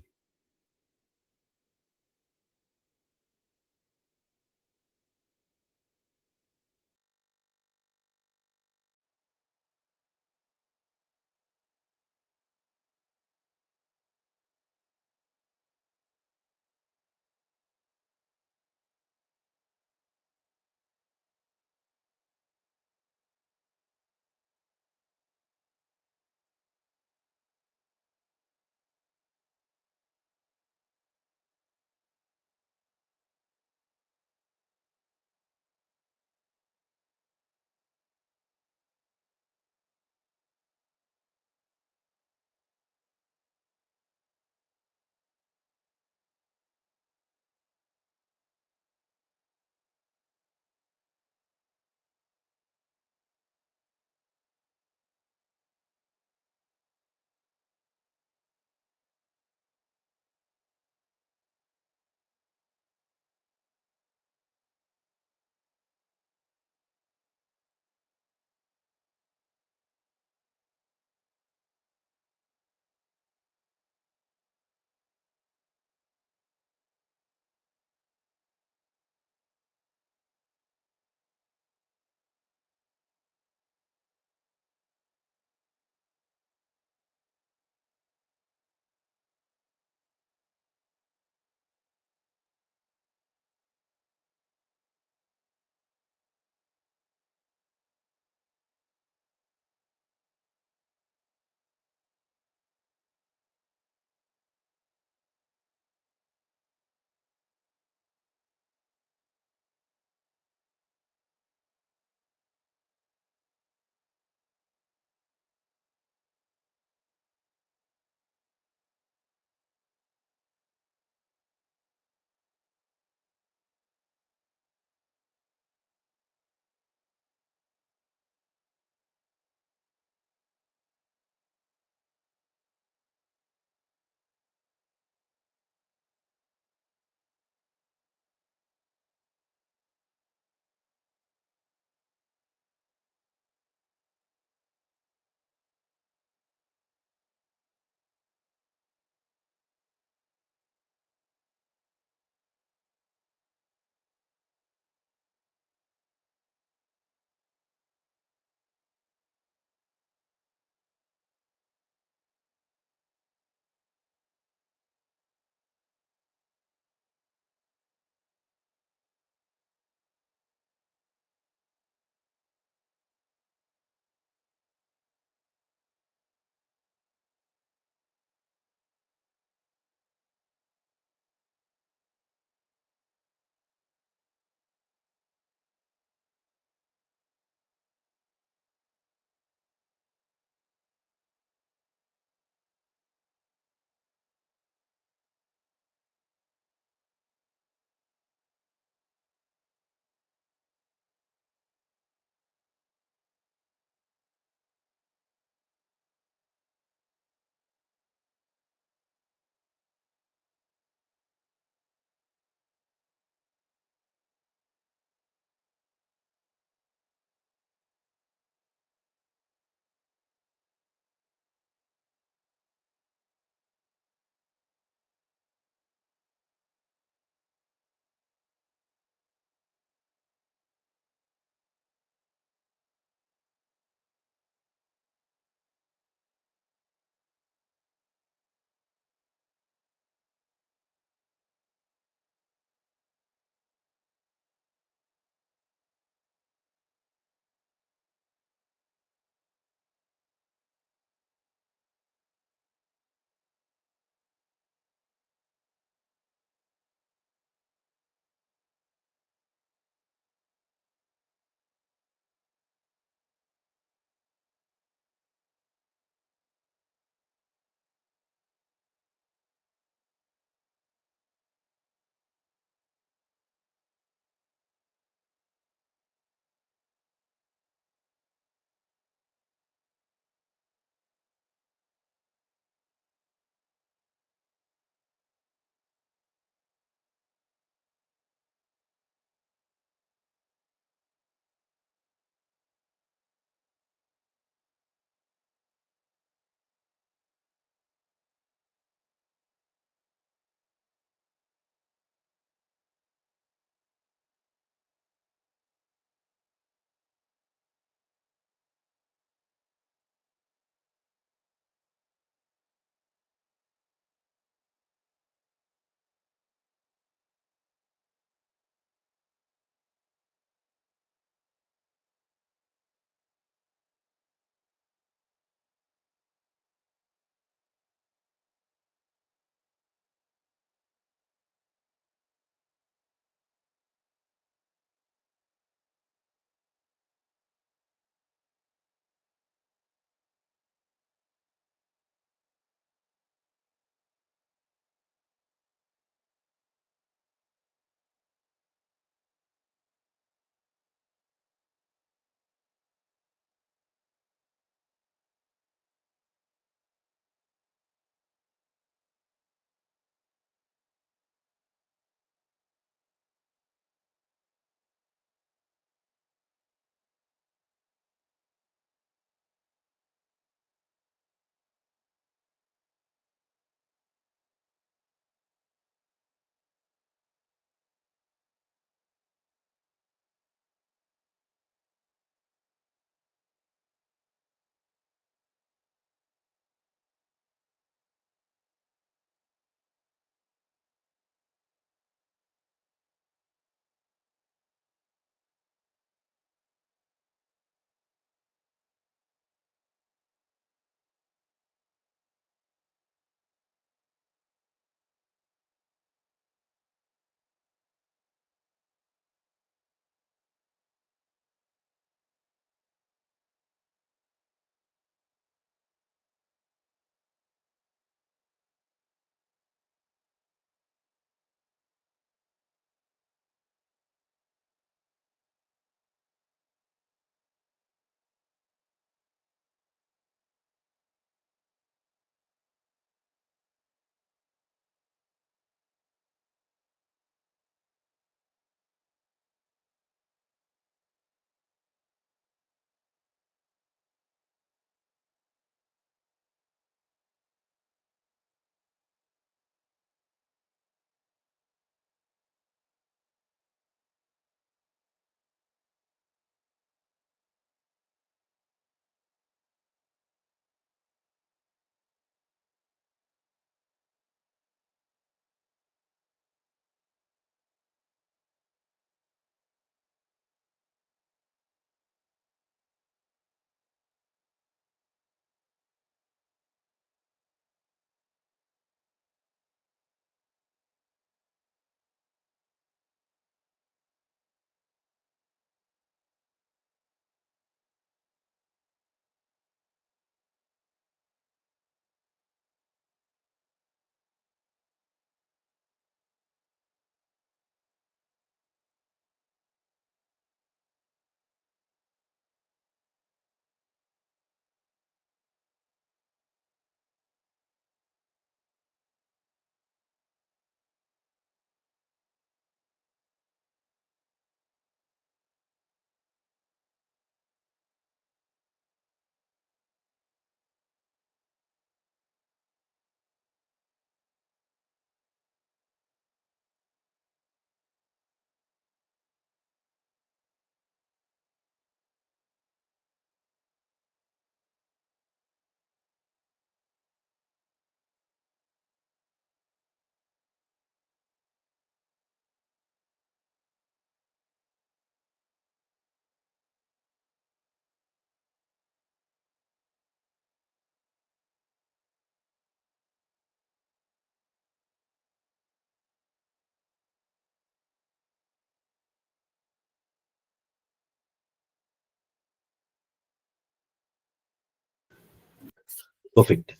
Perfect.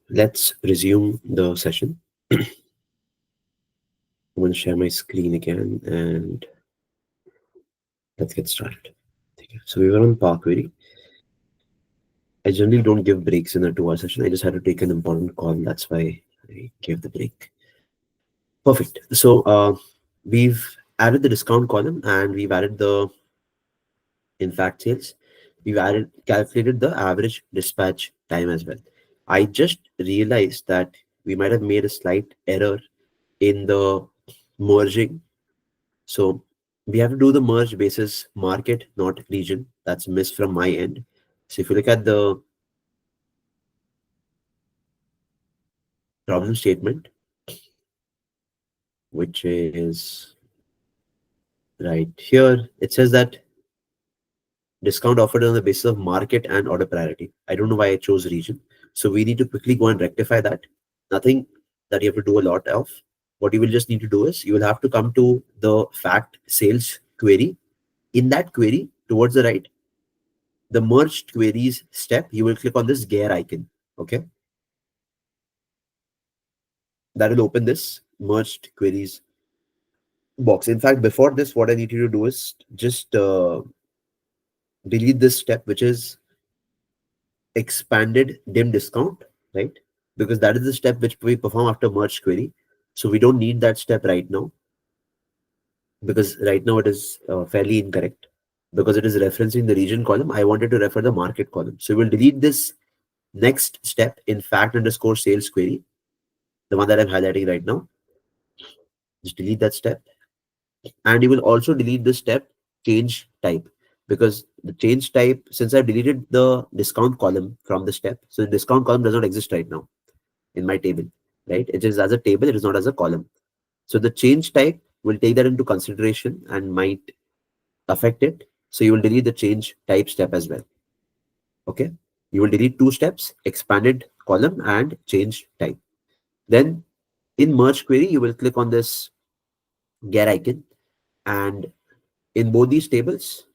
Let's resume the session. I'm going to share my screen again and let's get started. So we were on Park Query. I generally don't give breaks in a 2 hour session. I just had to take an important call. That's why I gave the break. Perfect. So we've added the discount column and we've added the in fact sales. We've added calculated the average dispatch time as well. I just realized that we might have made a slight error in the merging. So we have to do the merge basis market, not region. That's missed from my end. So if you look at the problem statement, which is right here, it says that discount offered on the basis of market and order priority. I don't know why I chose region. So we need to quickly go and rectify that. Nothing that you have to do a lot of. What you will just need to do is you will have to come to the fact sales query. In that query, towards the right, the merged queries step, you will click on this gear icon. Okay. That will open this merged queries box. In fact, before this, what I need you to do is just delete this step, which is expanded dim discount, right? Because that is the step which we perform after merge query. So we don't need that step right now because right now it is fairly incorrect because it is referencing the region column. I wanted to refer the market column. So we'll delete this next step in fact underscore sales query, the one that I'm highlighting right now. Just delete that step. And you will also delete the step change type because the change type, since I've deleted the discount column from the step, so the discount column does not exist right now in my table, right? It is as a table, it is not as a column. So the change type will take that into consideration and might affect it. So you will delete the change type step as well. Okay. You will delete two steps, expanded column and change type. Then in merge query, you will click on this gear icon. And in both these tables,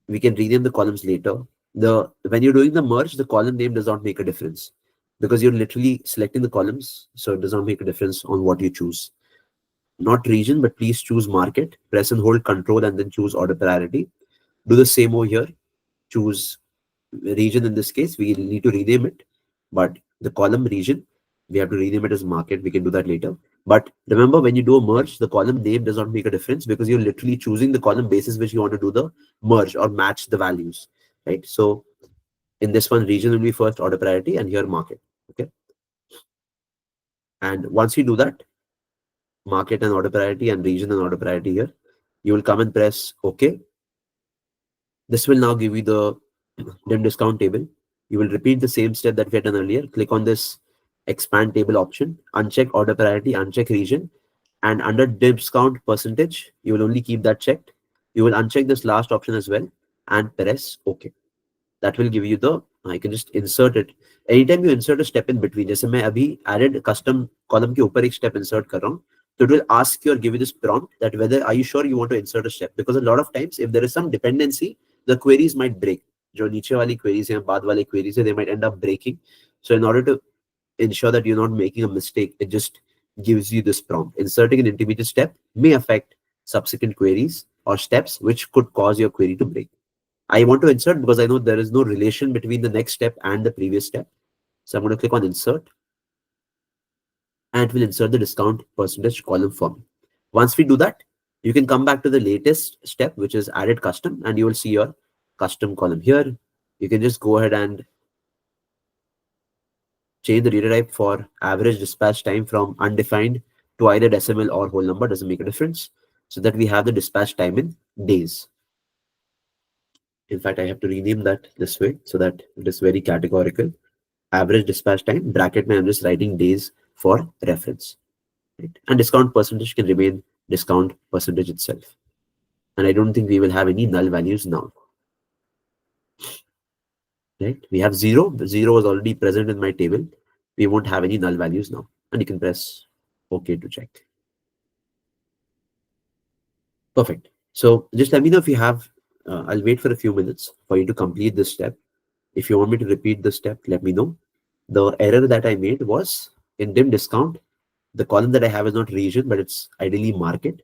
we can rename the columns later. When you're doing the merge, the column name does not make a difference because you're literally selecting the columns. So it does not make a difference on what you choose. Not region, but please choose market, press and hold control and then choose order priority. Do the same over here. Choose region. In this case, we need to rename it, but the column region, we have to rename it as market. We can do that later. But remember, when you do a merge, the column name does not make a difference because you're literally choosing the column basis which you want to do the merge or match the values, right? So in this one, region will be first order priority and here market. Okay. And once you do that, market and order priority and region and order priority here, you will come and press OK. This will now give you the dim discount table. You will repeat the same step that we had done earlier. Click on this expand table option, uncheck order priority, uncheck region, and under discount percentage, you will only keep that checked. You will uncheck this last option as well and press OK. That will give you the, I can just insert it. Anytime you insert a step in between, जैसे मैं अभी added custom column के ऊपर एक step insert कर रहा हूँ, so it will ask you or give you this prompt that whether are you sure you want to insert a step, because a lot of times if there is some dependency, the queries might break. जो नीचे वाली queries हैं, बाद वाले queries हैं, they might end up breaking. So in order to ensure that you're not making a mistake, it just gives you this prompt. Inserting an intermediate step may affect subsequent queries or steps which could cause your query to break. I want to insert because I know there is no relation between the next step and the previous step. So I'm going to click on insert and it will insert the discount percentage column for me. Once we do that, you can come back to the latest step, which is added custom, and you will see your custom column here. You can just go ahead and change the data type for average dispatch time from undefined to either decimal or whole number, doesn't make a difference, so that we have the dispatch time in days. In fact, I have to rename that this way so that it is very categorical. Average dispatch time, bracket mein I'm just writing days for reference. Right? And discount percentage can remain discount percentage itself. And I don't think we will have any null values now. Right? We have 0. 0 is already present in my table. We won't have any null values now. And you can press OK to check. Perfect. So just let me know if you have, I'll wait for a few minutes for you to complete this step. If you want me to repeat the step, let me know. The error that I made was in dim discount, the column that I have is not region, but it's ideally market.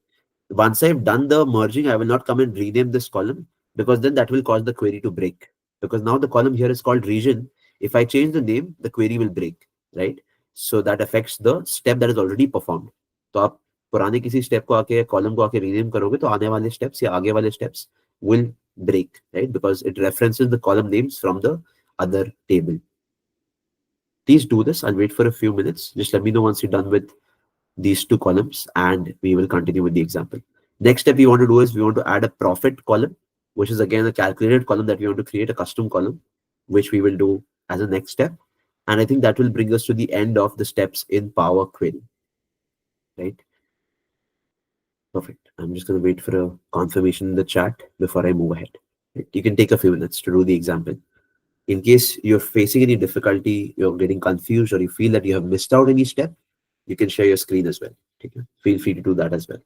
Once I've done the merging, I will not come and rename this column, because then that will cause the query to break. Because now the column here is called region. If I change the name, the query will break, right? So that affects the step that is already performed. तो आप पुराने किसी step को आके column को आके rename करोगे तो आने वाले स्टेप्स या आगे वाले steps will break, right? Because it references the column names from the other table. Please do this. I'll wait for a few minutes. Just let me know once you're done with these two columns and we will continue with the example. Next step we want to do is we want to add a profit column, which is again a calculated column that we want to create a custom column, which we will do as a next step. And I think that will bring us to the end of the steps in Power Query, right? Perfect. I'm just going to wait for a confirmation in the chat before I move ahead. You can take a few minutes to do the example. In case you're facing any difficulty, you're getting confused, or you feel that you have missed out any step, you can share your screen as well. Okay? Feel free to do that as well.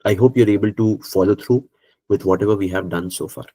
I hope you're able to follow through with whatever we have done so far.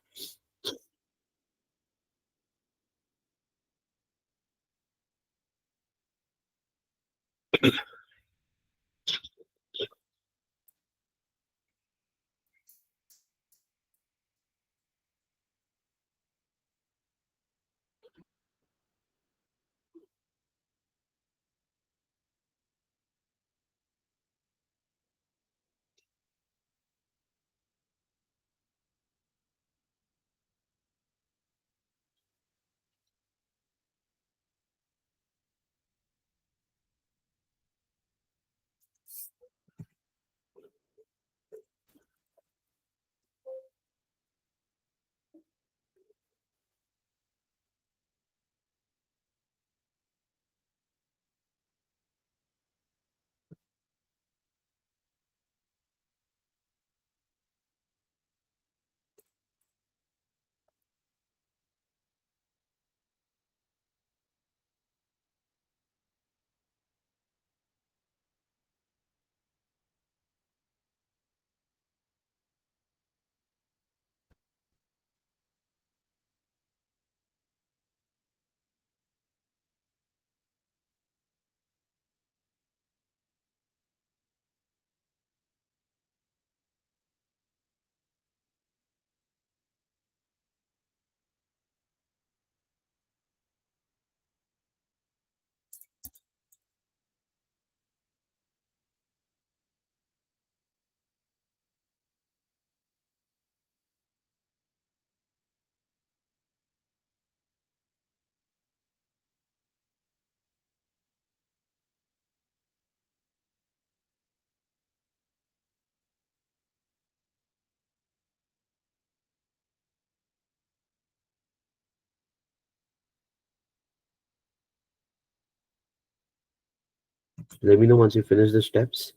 Let me know once you finish the steps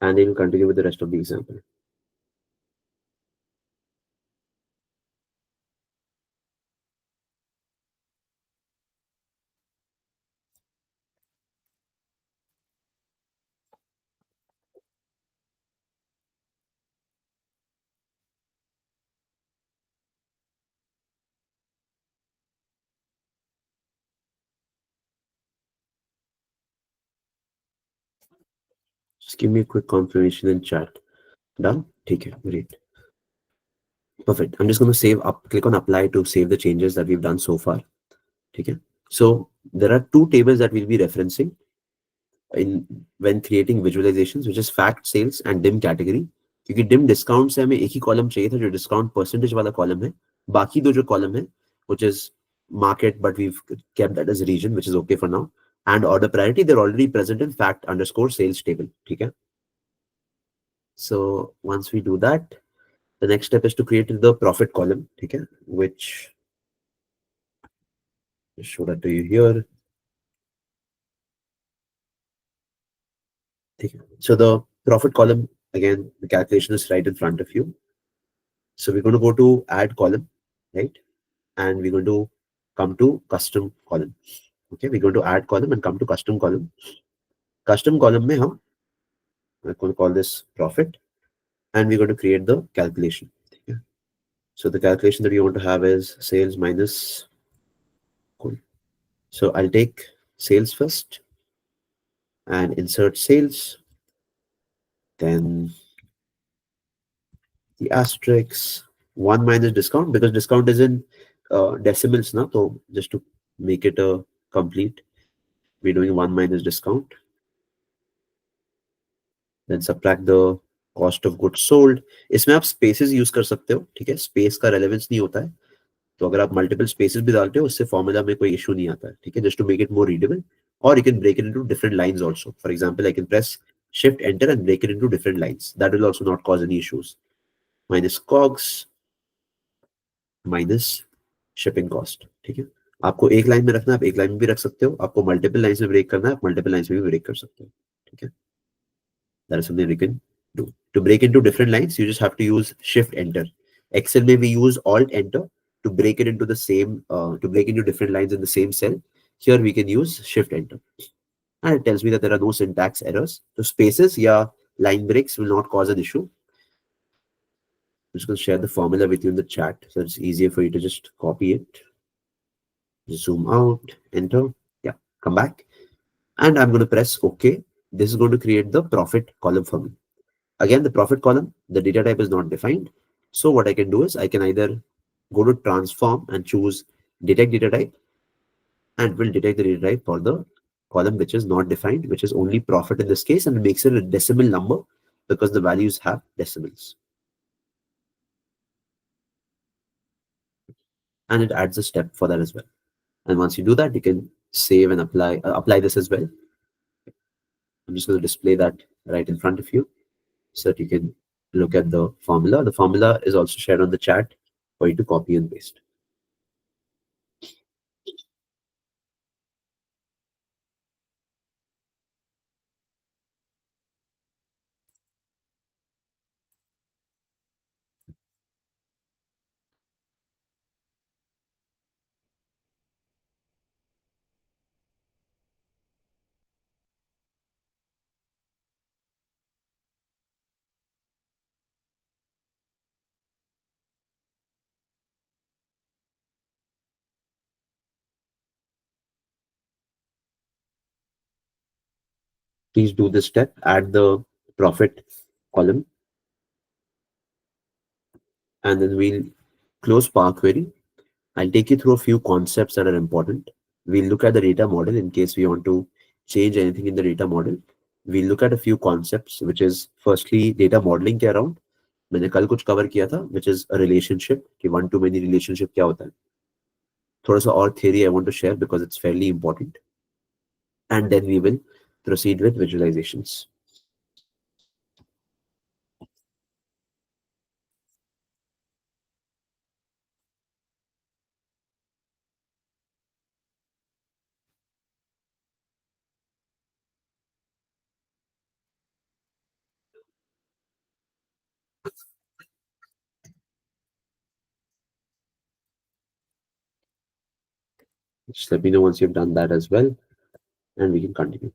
and then we'll continue with the rest of the example. Just give me a quick confirmation in chat. Done? Take care. Great. Perfect. I'm just going to save up, click on apply to save the changes that we've done so far. Okay. So there are two tables that we'll be referencing in when creating visualizations, which is fact, sales and dim category. क्योंकि dim discount से हमें एक ही column चाहिए था जो discount percentage वाला column है. बाकी दो जो कॉलम है, which is market, but we've kept that as region, which is okay for now. And order priority, they're already present in fact underscore sales table. Okay. So once we do that, the next step is to create the profit column. Okay, which I'll show that to you here. So the profit column, again, the calculation is right in front of you. So we're going to go to add column, right? And we're going to come to custom column. Okay, we're going to add column and come to custom column. Custom column mein hum, I'm going to call this profit, and we're going to create the calculation. Okay. So the calculation that you want to have is sales minus, cool. So I'll take sales first and insert sales, then the asterisk, 1 minus discount, because discount is in decimals now. So just to make it a complete, we're doing 1 minus discount, then subtract the cost of goods sold. इसमें आप spaces use कर सकते हो, ठीक है, space का relevance नहीं होता है, तो अगर आप multiple spaces भी डालते हो उससे formula में कोई issue नहीं आता है, ठीक है, just to make it more readable. Or you can break it into different lines also. For example, I can press shift enter and break it into different lines. That will also not cause any issues. Minus cogs minus shipping cost, ठीक है, आपको एक line में रखना है, आप एक line में भी रख सकते हो, आपको मल्टीपल लाइंस में ब्रेक करना है, आप मल्टीपल लाइंस में भी ब्रेक कर सकते हो, ठीक है. That is something we can do. To break into different lines, you just have to use shift enter. Excel may we use alt enter to break it into the same to break into different lines in the same cell. Here we can use shift enter, and it tells me that there are no syntax errors. So spaces, yeah, line breaks will not cause an issue. I'm just going to share the formula with you in the chat so it's easier for you to just copy it. Zoom out, enter, yeah, come back, and I'm going to press OK. This is going to create the profit column for me. Again, the profit column, the data type is not defined. So what I can do is I can either go to transform and choose detect data type, and will detect the data type for the column which is not defined, which is only profit in this case, and it makes it a decimal number because the values have decimals. And it adds a step for that as well. And once you do that, you can save and apply this as well. I'm just going to display that right in front of you so that you can look at the formula. The formula is also shared on the chat for you to copy and paste. Please do this step, add the profit column, and then we'll close Power Query. I'll take you through a few concepts that are important. We'll look at the data model in case we want to change anything in the data model. We'll look at a few concepts, which is firstly data modeling के around. मैंने कल कुछ cover किया था, which is a relationship, कि one to many relationship क्या होता है. थोड़ा सा और theory I want to share because it's fairly important. And then we will proceed with visualizations. Just let me know once you've done that as well, and we can continue.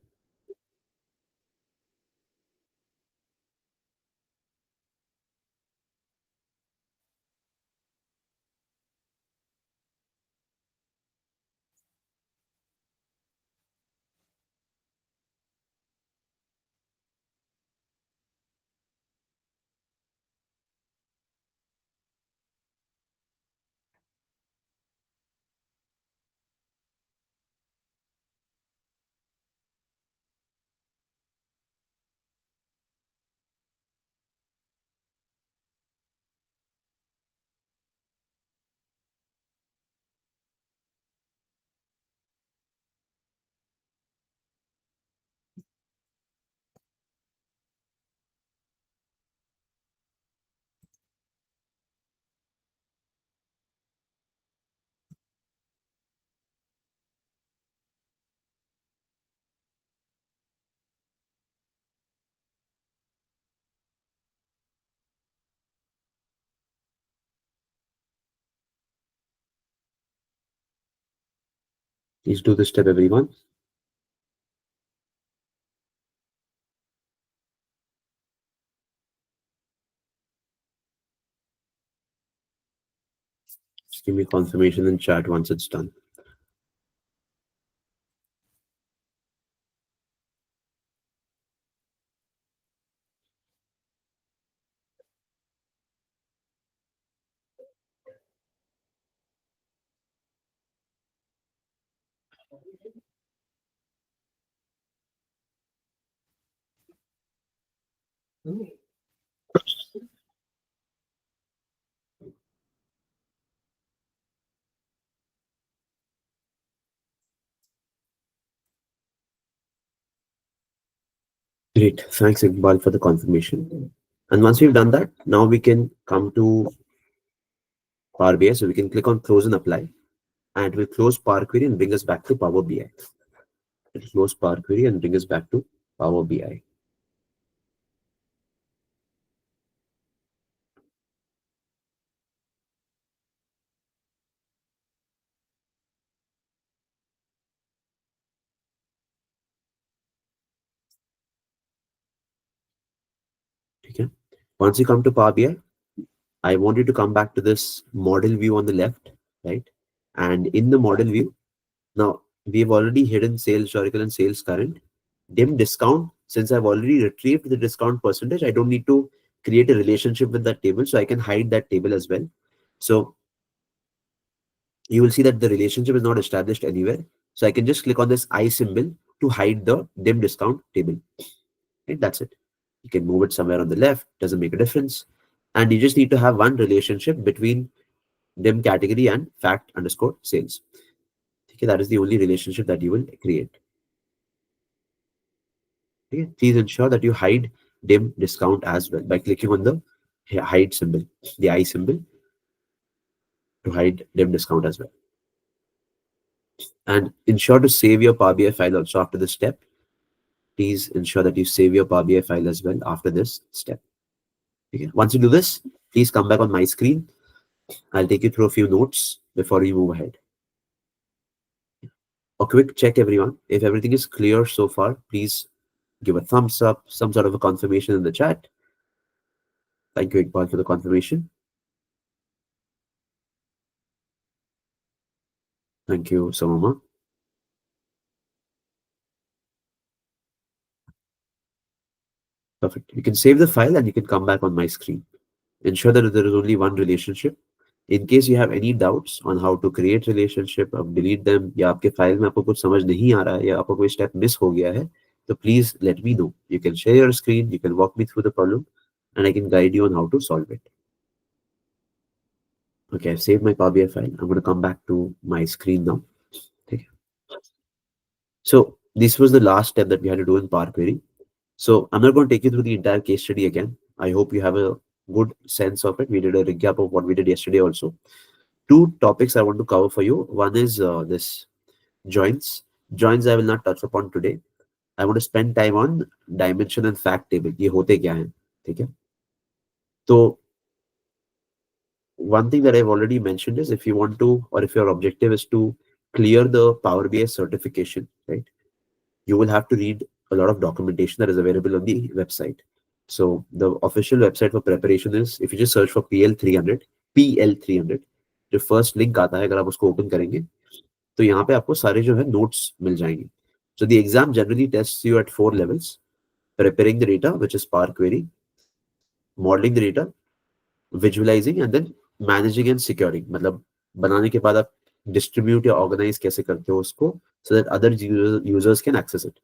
Please do this step, everyone. Just give me confirmation in chat once it's done. Great. Thanks, Iqbal, for the confirmation. And once we've done that, now we can come to Power BI. So we can click on close and apply. And we'll close Power Query and bring us back to Power BI. It'll close Power Query and bring us back to Power BI. Okay. Once you come to Power BI, I want you to come back to this model view on the left, right? And in the model view, now we've already hidden sales historical and sales current. Dim discount, since I've already retrieved the discount percentage, I don't need to create a relationship with that table. So I can hide that table as well. So you will see that the relationship is not established anywhere. So I can just click on this I symbol to hide the dim discount table. Right? That's it. You can move it somewhere on the left, doesn't make a difference. And you just need to have one relationship between dim category and fact underscore sales. Okay, that is the only relationship that you will create. Okay, please ensure that you hide dim discount as well by clicking on the hide symbol, the I symbol, to hide dim discount as well. And ensure to save your Power BI file also after this step. Please ensure that you save your Power BI file as well after this step. Okay. Once you do this, please come back on my screen. I'll take you through a few notes before we move ahead. A quick check, everyone. If everything is clear so far, please give a thumbs up, some sort of a confirmation in the chat. Thank you, Iqbal, for the confirmation. Thank you, Samama. Perfect. You can save the file and you can come back on my screen. Ensure that there is only one relationship. In case you have any doubts on how to create relationship, अब delete them, या आपके file में आपको कुछ समझ नहीं आ रहा है या आपको कोई step miss हो गया है, तो please let me know. You can share your screen, you can walk me through the problem, and I can guide you on how to solve it. Okay, I've saved my Power BI file. I'm going to come back to my screen now. Okay. So this was the last step that we had to do in Power Query. So I'm not going to take you through the entire case study again. I hope you have a good sense of it. We did a recap of what we did yesterday also. Two topics I want to cover for you. One is this joins. Joins I will not touch upon today. I want to spend time on dimension and fact table. ये होते क्या हैं, ठीक है? तो one thing that I've already mentioned is if you want to, or if your objective is to clear the Power BI certification, right? You will have to read a lot of documentation that is available on the website. So the official website for preparation is, if you just search for PL300, PL300, जो first link आता है अगर आप उसको open करेंगे तो यहाँ पे आपको सारे जो है नोट्स मिल जाएंगे. So the exam generally tests you at 4 levels: preparing the data, which is Power Query, modeling the data, visualizing, and then managing and securing. मतलब बनाने के बाद आप distribute या organize कैसे करते हो उसको so that other users can access it.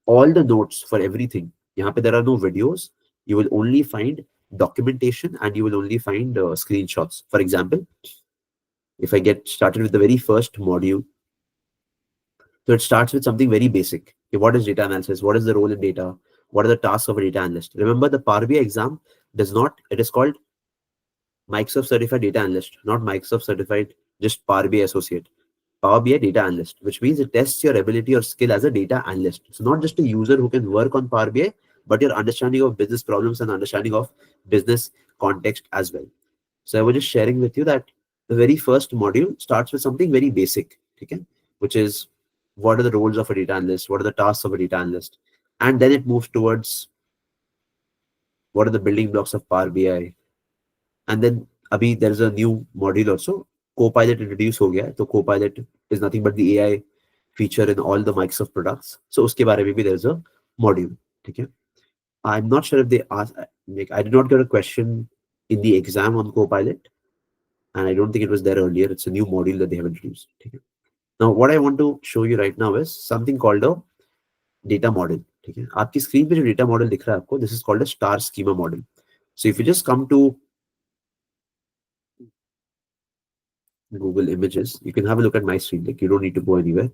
All the notes for everything. यहाँ पे there are no videos. You will only find documentation and you will only find screenshots. For example, if I get started with the very first module, so it starts with something very basic. Okay, what is data analysis? What is the role in data? What are the tasks of a data analyst? Remember, the Power BI exam does not, it is called Microsoft Certified Data Analyst, not Microsoft Certified just Power BI Associate. Power BI Data Analyst, which means it tests your ability or skill as a data analyst. So not just a user who can work on Power BI, but your understanding of business problems and understanding of business context as well. So I was just sharing with you that the very first module starts with something very basic, okay, which is what are the roles of a data analyst, what are the tasks of a data analyst, and then it moves towards what are the building blocks of Power BI, and then abhi there is a new module also. Copilot introduced हो गया है, तो Copilot is nothing but the AI feature in all the Microsoft products. So उसके बारे में भी there is a module. ठीक है? I'm not sure if they asked. Like, I did not get a question in the exam on Copilot, and I don't think it was there earlier. It's a new module that they have introduced. ठीक है? Now what I want to show you right now is something called a data model. ठीक है, आपकी screen पे जो data model दिख रहा है आपको, this is called a star schema model. So if you just come to Google Images, you can have a look at my screen. Like, you don't need to go anywhere.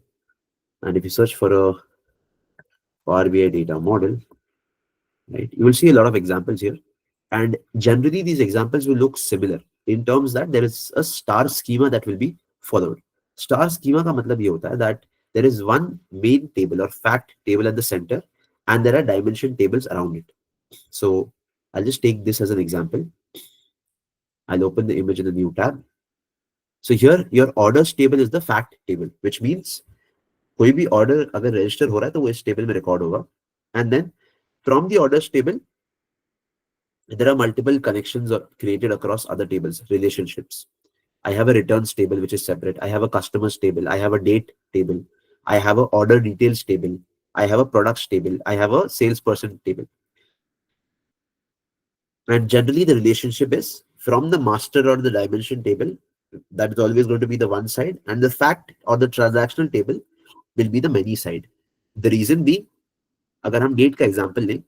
And if you search for a Power BI data model, right, you will see a lot of examples here. And generally, these examples will look similar in terms that there is a star schema that will be followed. Star schema का मतलब ये होता है that there is one main table or fact table at the center, and there are dimension tables around it. So I'll just take this as an example. I'll open the image in a new tab. So here your orders table is the fact table, which means कोई भी order अगर register हो रहा है तो वो इस table में रिकॉर्ड होगा. And then from the orders table there are multiple connections created across other tables, relationships. I have a returns table which is separate. I have a customers table. I have a date table. I have a order details table. I have a products table. I have a salesperson table. And generally the relationship is from the master or the dimension table, that is always going to be the one side, and the fact or the transactional table will be the many side. The reason being, अगर हम date का example लें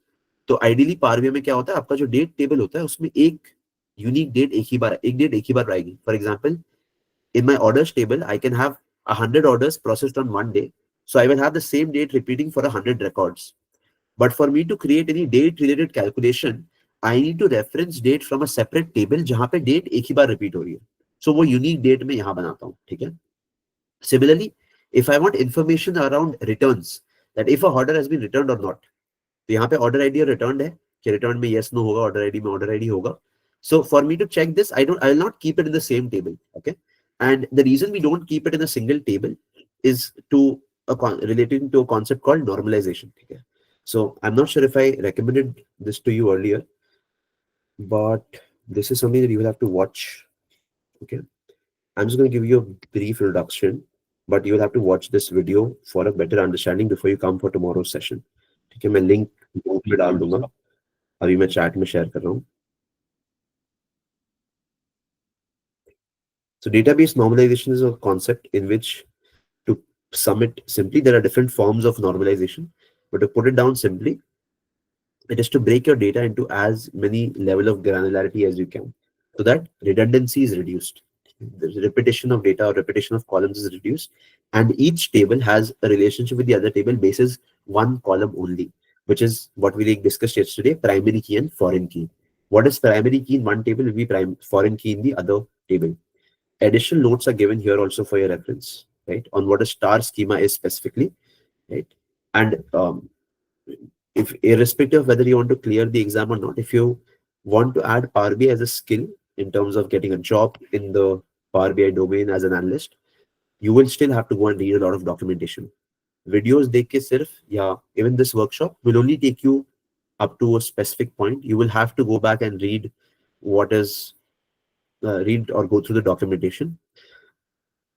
तो ideally power BI में क्या होता है, आपका जो डेट टेबल होता है उसमें एक यूनिक डेट एक ही बार आएगी. For example, in my orders table I can have 100 orders processed on one day, so I will have the same date repeating for 100 records. But for me to create any date related calculation, I need to reference date from a separate table जहां पे date एक ही बार repeat हो रही है. So वो unique date में यहां बनाता हूं. ठीक है. Similarly, if I want information around returns, that if a order has been returned or not, तो यहाँ पे ऑर्डर आईडी रिटर्न है कि रिटर्न में यस नो होगा, ऑर्डर आईडी में ऑर्डर आईडी होगा. So for me to check this, I will not keep it in the same table. Okay. And the reason we don't keep it in a single table is relating to a concept called normalization. Okay. So I'm not sure if I recommended this to you earlier, but this is something that you will have to watch. Okay. I'm just going to give you a brief introduction, but you will have to watch this video for a better understanding before you come for tomorrow's session. ठीक है, मैं link में डाल दूंगा, अभी मैं chat में share कर रहा हूँ. So database normalization is a concept in which, to sum it simply, there are different forms of normalization, but to put it down simply, it is to break your data into as many level of granularity as you can, so that redundancy is reduced. The repetition of data or repetition of columns is reduced, and each table has a relationship with the other table basis one column only, which is what we discussed yesterday: primary key and foreign key. What is primary key in one table will be foreign key in the other table. Additional notes are given here also for your reference, right, on what a star schema is specifically, right? And if irrespective of whether you want to clear the exam or not, if you want to add Power BI as a skill in terms of getting a job in the Power BI domain as an analyst, you will still have to go and read a lot of documentation. Videos देख के सिर्फ, yeah, even this workshop will only take you up to a specific point. You will have to go back and read what is read or go through the documentation.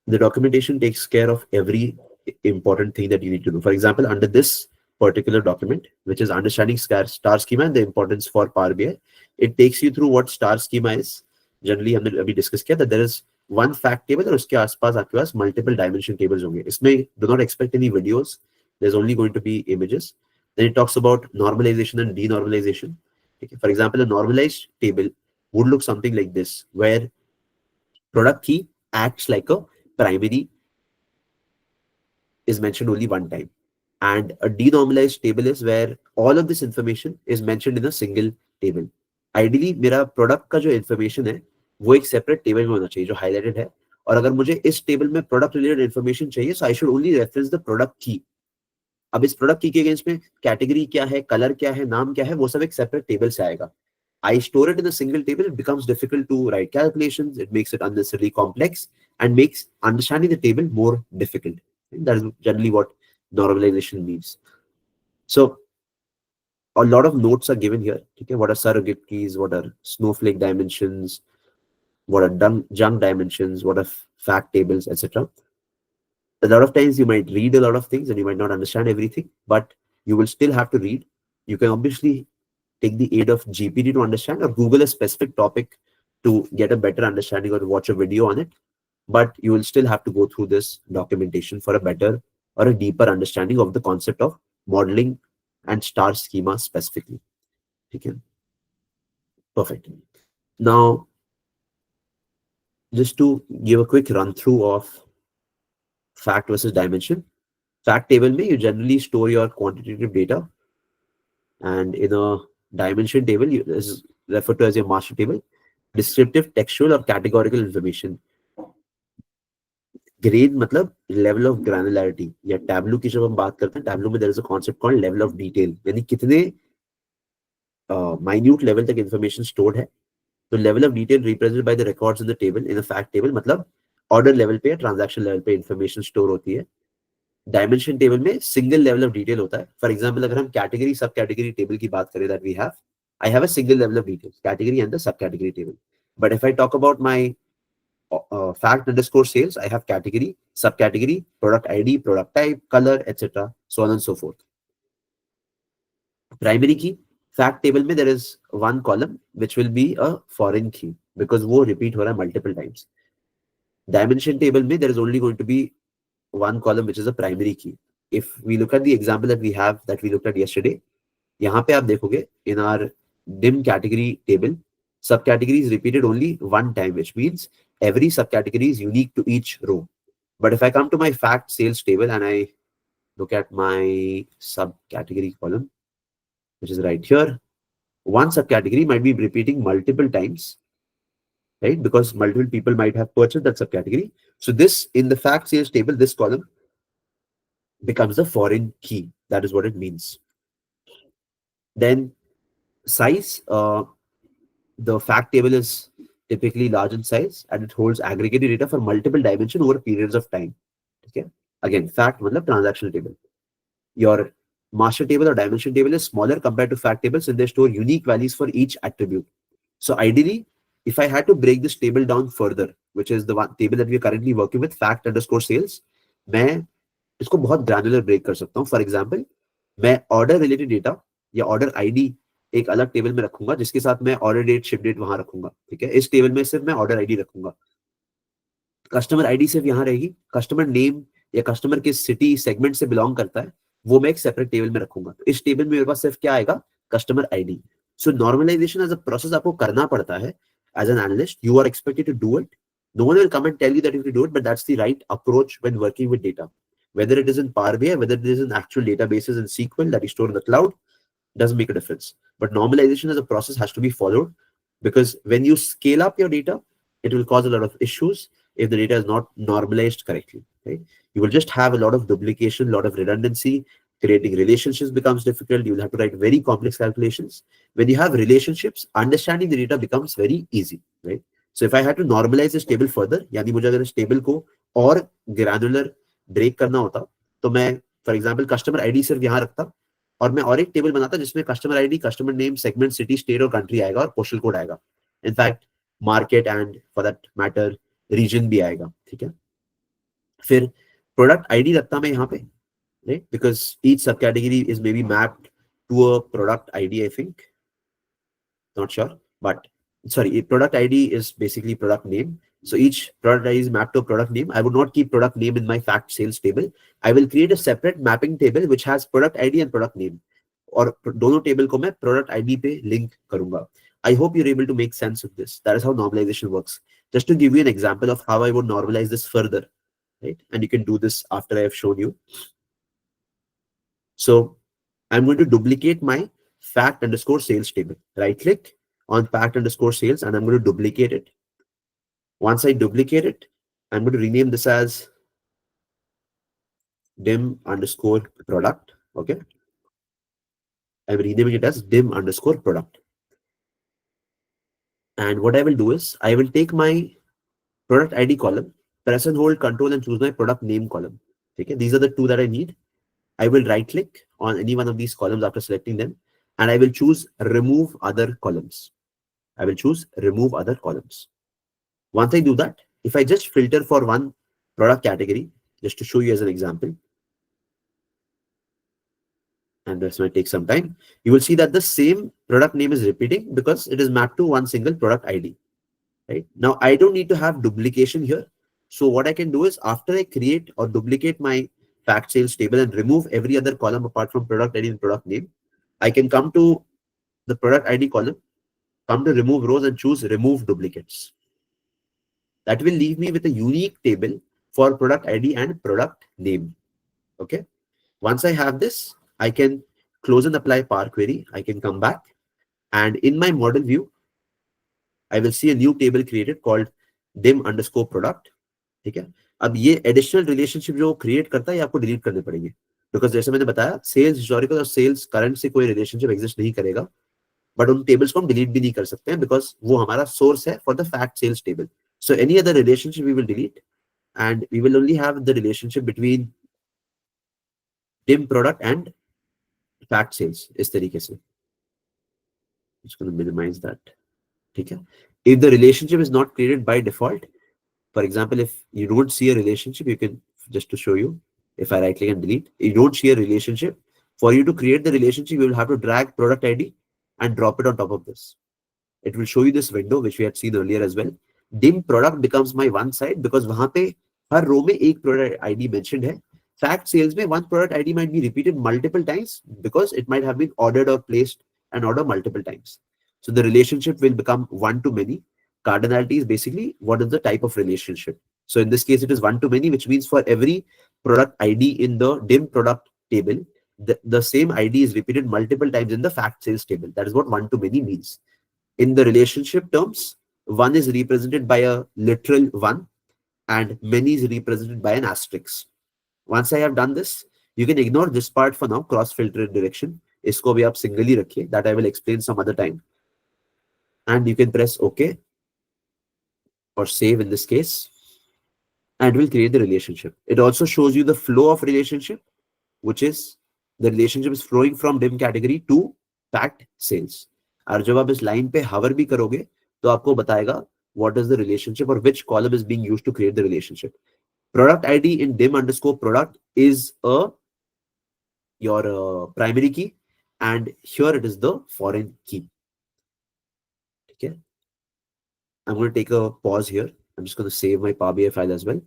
The documentation takes care of every important thing that you need to do. For example, under this particular document, which is understanding star schema and the importance for Power BI, it takes you through what star schema is. Generally, हमने अभी discuss किया that there is one fact table और उसके आसपास आपके पास multiple dimension tables होंगे. इसमें do not expect any videos. There's only going to be images. Then it talks about normalization and denormalization. Okay. For example, a normalized table would look something like this, where product key acts like a primary, is mentioned only one time, and a denormalized table is where all of this information is mentioned in a single table. Ideally मेरा product का जो information है वो एक separate table में होना चाहिए जो highlighted है, और अगर मुझे इस table में product related information चाहिए, so I should only reference the product key. अब इस product key के अगेंस्ट में category क्या है, color क्या है, नाम क्या है, वो सब एक separate table से आएगा. I store it in a single table, it becomes difficult to write calculations, it makes it unnecessarily complex, and makes understanding the table more difficult. That is generally what normalization means. So a lot of notes are given here. Okay, what are surrogate keys, what are snowflake dimensions, what are junk dimensions, what are fact tables, etc. A lot of times you might read a lot of things and you might not understand everything, but you will still have to read. You can obviously take the aid of GPT to understand, or Google a specific topic to get a better understanding or watch a video on it. but you will still have to go through this documentation for a better or a deeper understanding of the concept of modeling and star schema specifically. Okay, perfect. Now, just to give a quick run through of fact versus dimension. Fact table may you generally store your quantitative data, and in a dimension table is referred to as your master table. Descriptive, textual और categorical information. Grade मतलब level of ग्रैनुलैरिटी, या tableau की जब हम बात करते हैं, Tableau में there is a concept called level of detail, यानी कितने माइन्यूट लेवल तक इंफॉर्मेशन स्टोर्ड है. तो level of detail represented by the records in the table. In a fact table मतलब ऑर्डर लेवल पे या ट्रांजैक्शन लेवल पे इंफॉर्मेशन स्टोर होती है. डायमेंशन टेबल में सिंगल लेवल ऑफ डिटेल होता है. फॉर एग्जांपल अगर हम कैटेगरी सब कैटेगरी टेबल की बात करें, that we have, I have a single level of detail category and the sub category table. But if I talk about my fact underscore sales, I have category, subcategory, product ID, product type, color, etc., so on and so forth. Primary key, fact table में there is one column which will be a foreign key because वो repeat हो रहा है multiple times. Dimension table में there is only going to be one column which is a primary key. If we look at the example that we looked at yesterday, यहाँ पे आप देखोगे in our dim category table, subcategory is repeated only one time, which means every subcategory is unique to each row. But if I come to my fact sales table and I look at my subcategory column, which is right here, one subcategory might be repeating multiple times, right? Because multiple people might have purchased that subcategory. So this, in the fact sales table, this column becomes a foreign key. That is what it means. Then size, the fact table is typically large in size and it holds aggregated data for multiple dimensions over periods of time. Okay. Again, fact matlab transactional table. Your master table or dimension table is smaller compared to fact tables and they store unique values for each attribute. So ideally, if I had to break this table down further, which is the one table that we are currently working with, fact underscore sales, मैं इसको बहुत granular break कर सकता हूँ. For example, मैं order related data या order ID एक अलग टेबल में रखूंगा जिसके साथ मैं ऑर्डर डेट शिप डेट वहां रखूंगा. ठीक है, इस टेबल में सिर्फ मैं ऑर्डर आईडी रखूंगा. कस्टमर आईडी सिर्फ यहाँ रहेगी. कस्टमर नेम या कस्टमर किस सिटी सेगमेंट से बिलोंग करता है वो मैं एक सेपरेट टेबल में रखूंगा. तो इस टेबल में मेरे पास सिर्फ क्या आएगा, customer ID. So normalization as a process आपको करना पड़ता है as an analyst. You are expected to do it. No one will come and tell you that you to do it, but that's the right approach when working with data. Whether it is in Power BI, whether it is in actual databases in SQL that you store in the cloud, doesn't make a difference. But normalization as a process has to be followed because when you scale up your data, it will cause a lot of issues if the data is not normalized correctly. Right? You will just have a lot of duplication, a lot of redundancy. Creating relationships becomes difficult. You will have to write very complex calculations. When you have relationships, understanding the data becomes very easy. Right? So if I had to normalize this table further, यानी मुझे अगर इस table को और granular break करना होता तो मैं फॉर एग्जांपल कस्टमर आईडी सिर्फ यहाँ रखता और मैं और एक टेबल बनाता जिसमें customer ID, customer name, segment, city, state और कंट्री आएगा और पोस्टल कोड आएगा. In fact market and for that matter region भी आएगा. ठीक है, फिर प्रोडक्ट आईडी रखता मैं यहाँ पे, right, because each sub category is may be mapped to a product ID. I think, not sure, but sorry, product ID is basically product name. So each product ID is mapped to a product name. I would not keep product name in my fact sales table. I will create a separate mapping table which has product ID and product name. और दोनों table को मैं product ID पे link करूंगा. I hope you're able to make sense of this. That is how normalization works. Just to give you an example of how I would normalize this further, right? And you can do this after I have shown you. So I'm going to duplicate my fact underscore sales table. Right click on fact underscore sales and I'm going to duplicate it. Once I duplicate it, I'm going to rename this as dim underscore product. Okay. I'm renaming it as dim underscore product. And what I will do is I will take my product ID column, press and hold control and choose my product name column. Okay. These are the two that I need. I will right click on any one of these columns after selecting them and I will choose remove other columns. I will choose remove other columns. Once I do that, if I just filter for one product category, just to show you as an example, and this might take some time, you will see that the same product name is repeating because it is mapped to one single product ID. Right? Now, I don't need to have duplication here. So what I can do is after I create or duplicate my fact sales table and remove every other column apart from product ID and product name, I can come to the product ID column, come to remove rows and choose remove duplicates. That will leave me with a unique table for product ID and product name. Okay. Once I have this, I can close and apply Power Query. I can come back and in my model view, I will see a new table created called dim underscore product. ठीक है. अब ये additional relationship जो create करता है ये आपको delete करने पड़ेंगे, बिकॉज जैसे मैंने बताया सेल्स हिस्टोरिकल और सेल्स करंट से कोई रिलेशनशिप एग्जिस्ट नहीं करेगा, बट उन टेबल्स को हम डिलीट भी नहीं कर सकते हैं बिकॉज वो हमारा सोर्स है for the fact sales table. So any other relationship we will delete and we will only have the relationship between dim product and fact sales. इस तरीके से just going to minimize that. ठीक है. If the relationship is not created by default, for example, if you don't see a relationship, you can, just to show you, if I right click and delete, you don't see a relationship. For you to create the relationship, you will have to drag product ID and drop it on top of this. It will show you this window which we had seen earlier as well. Dim product becomes my one side because वहां पे हर रो में एक product ID mentioned है. Fact sales में one product ID might be repeated multiple times because it might have been ordered or placed an order multiple times. So the relationship will become one to many. Cardinality is basically what is the type of relationship. So in this case, it is one to many, which means for every product ID in the dim product table, the same ID is repeated multiple times in the fact sales table. That is what one to many means. In the relationship terms, one is represented by a literal one and many is represented by an asterisk. Once I have done this, you can ignore this part for now, cross filter direction. इसको भी आप single ही रखिए, that I will explain some other time. And you can press OK or save in this case, and will create the relationship. It also shows you the flow of relationship, which is the relationship is flowing from dim category to fact sales. और जब आप इस line पे hover भी करोगे तो आपको बताएगा what is the relationship or which column is being used to create the relationship. Product ID in dim underscore product is your primary key, and here it is the foreign key. Okay, I'm going to take a pause here. I'm just going to save my Power BI file as well.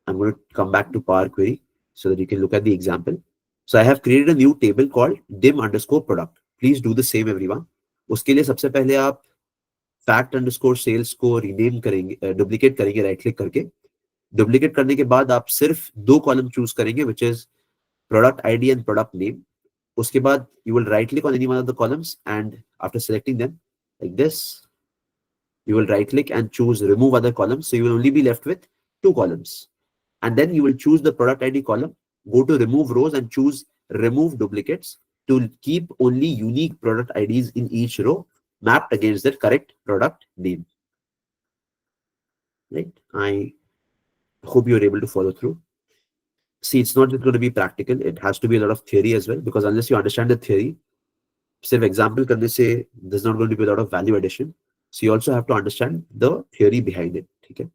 I'm going to come back to Power Query so that you can look at the example. So I have created a new table called dim underscore product. Please do the same everyone. उसके लिए सबसे पहले आप fact underscore sales को rename करेंगे, duplicate करेंगे right click करके. Duplicate करने के बाद आप सिर्फ दो column choose करेंगे, which is product ID and product name. उसके बाद you will right click on any one of the columns and after selecting them like this, you will right click and choose remove other columns. So you will only be left with two columns. And then you will choose the product ID column, go to remove rows and choose remove duplicates to keep only unique product IDs in each row mapped against the correct product name. Right? I hope you're able to follow through. See, it's not just going to be practical. It has to be a lot of theory as well, because unless you understand the theory, सिर्फ example करने से there's not going to be a lot of value addition. So you also have to understand the theory behind it. ठीक है?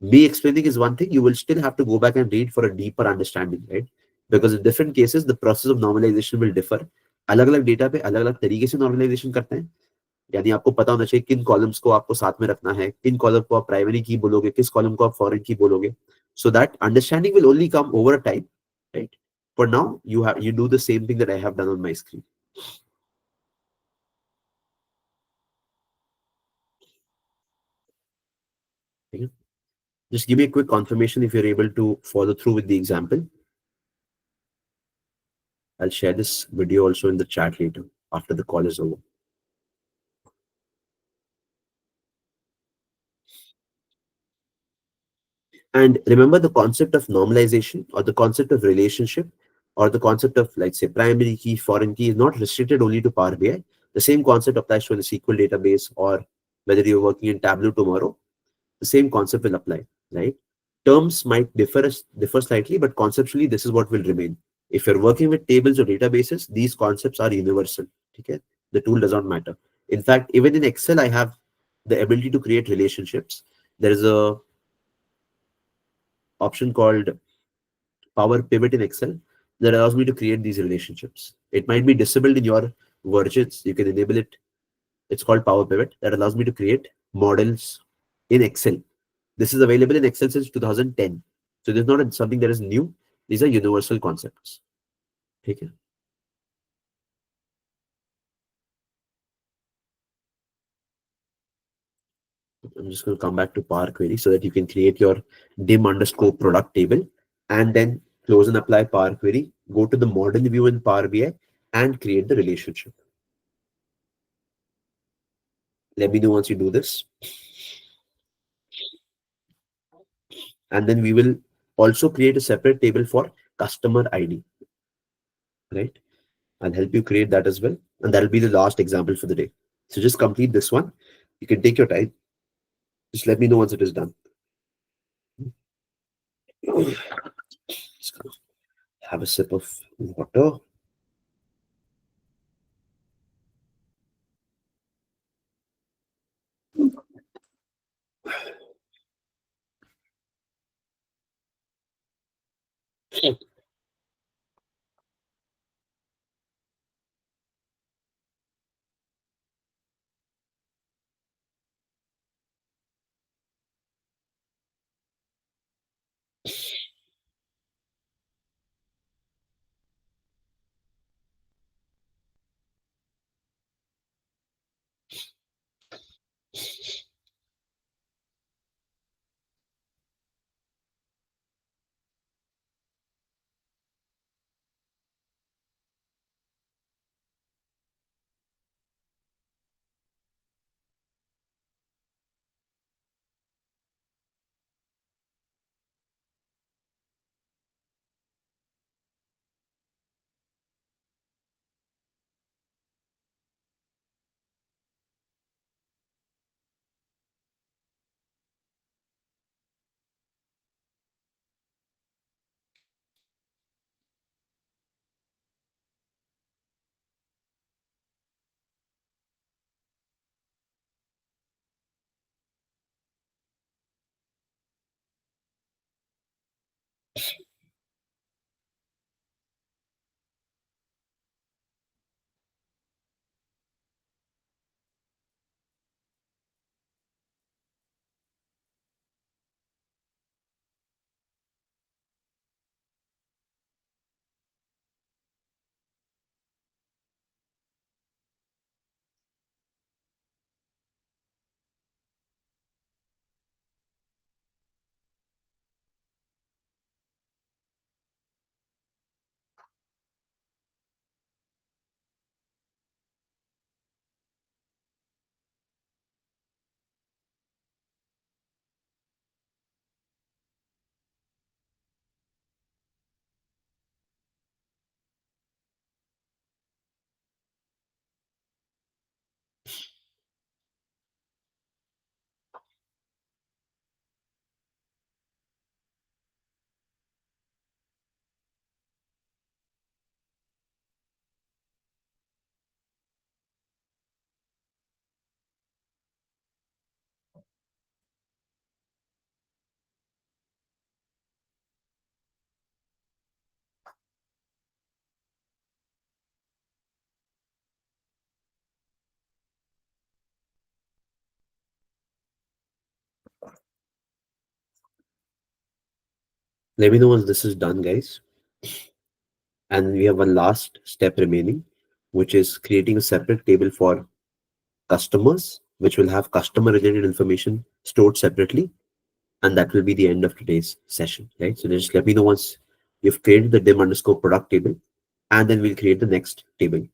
Me explaining is one thing. You will still have to go back and read for a deeper understanding, right? Because in different cases, the process of normalization will differ. अलग-अलग data पे अलग-अलग तरीके से normalisation करते हैं. यानी आपको पता होना चाहिए किन कॉलम्स को आपको साथ में रखना है, किन कॉलम को आप प्राइमरी की बोलोगे, किस कॉलम को आप फॉरेन की बोलोगे. So that understanding will only come over time, right? For now, you do the same thing that I have done on my screen. Okay. Just give me a quick confirmation if you're able to follow through with the example. I'll share this video also in the chat later after the call is over. And remember, the concept of normalization or the concept of relationship or the concept of, like, say, primary key, foreign key is not restricted only to Power BI. The same concept applies to the SQL database, or whether you're working in Tableau tomorrow, the same concept will apply, right? Terms might differ slightly, but conceptually, this is what will remain. If you're working with tables or databases, these concepts are universal. Okay? The tool does not matter. In fact, even in Excel, I have the ability to create relationships. There is a option called Power Pivot in Excel that allows me to create these relationships. It might be disabled in your versions. You can enable it. It's called Power Pivot that allows me to create models in Excel. This is available in Excel since 2010. So this is not something that is new. These are universal concepts. Okay. I'm just going to come back to Power Query so that you can create your dim underscore product table and then close and apply Power Query. Go to the model view in Power BI and create the relationship. Let me know once you do this. And then we will also create a separate table for customer ID, right? I'll help you create that as well. And that'll be the last example for the day. So just complete this one. You can take your time. Just let me know once it is done. Just gonna have a sip of water. Let me know once this is done, guys. And we have one last step remaining, which is creating a separate table for customers, which will have customer related information stored separately. And that will be the end of today's session, right? So just let me know once you've created the dim underscore product table, and then we'll create the next table.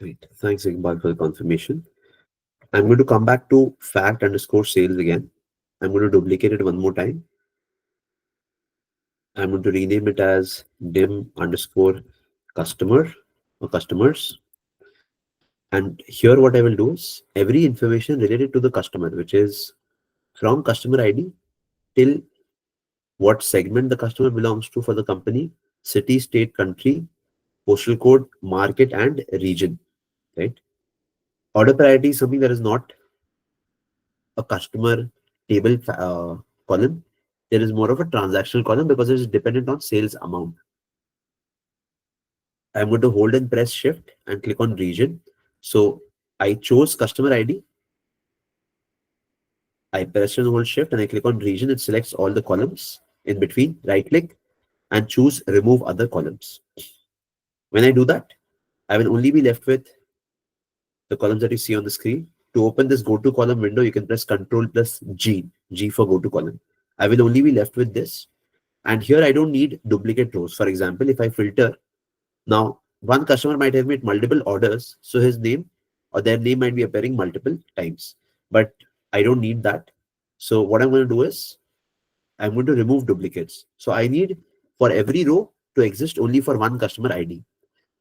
Great. Thanks, Iqbal, for the confirmation. I'm going to come back to fact underscore sales again. I'm going to duplicate it one more time. I'm going to rename it as dim underscore customer or customers. And here what I will do is every information related to the customer, which is from customer ID till what segment the customer belongs to for the company, city, state, country, postal code, market, and region, right? Order priority is something that is not a customer table column. There is more of a transactional column because it is dependent on sales amount. I'm going to hold and press shift and click on region. So I chose customer ID. I press and hold shift and I click on region. It selects all the columns in between, right click and choose remove other columns. When I do that, I will only be left with the columns that you see on the screen. To open this go to column window, you can press Ctrl plus G, G for go to column. I will only be left with this. And here I don't need duplicate rows. For example, if I filter, now one customer might have made multiple orders, so his name or their name might be appearing multiple times. But I don't need that. So what I'm going to do is I'm going to remove duplicates. So I need for every row to exist only for one customer ID.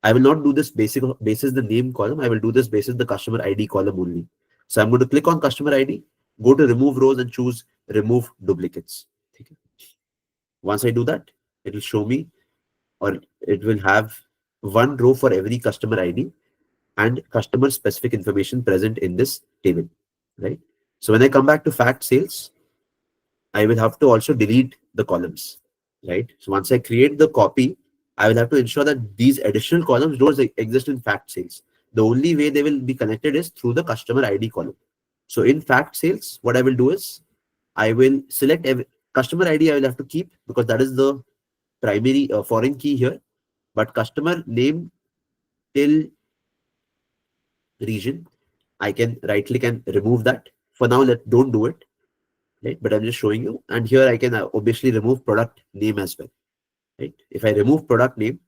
I will not do this basis the name column. I will do this basis the customer ID column only. So I'm going to click on customer ID, go to remove rows and choose remove duplicates. Okay. Once I do that, it will show me, or it will have one row for every customer ID and customer specific information present in this table, right? So when I come back to fact sales, I will have to also delete the columns, right? So once I create the copy, I will have to ensure that these additional columns don't exist in fact sales. The only way they will be connected is through the customer ID column. So in fact sales, what I will do is I will select every customer ID I will have to keep because that is the primary foreign key here. But customer name till region, I can right click and remove that. For now, don't do it, right? But I'm just showing you. And here I can obviously remove product name as well, right? If I remove product name,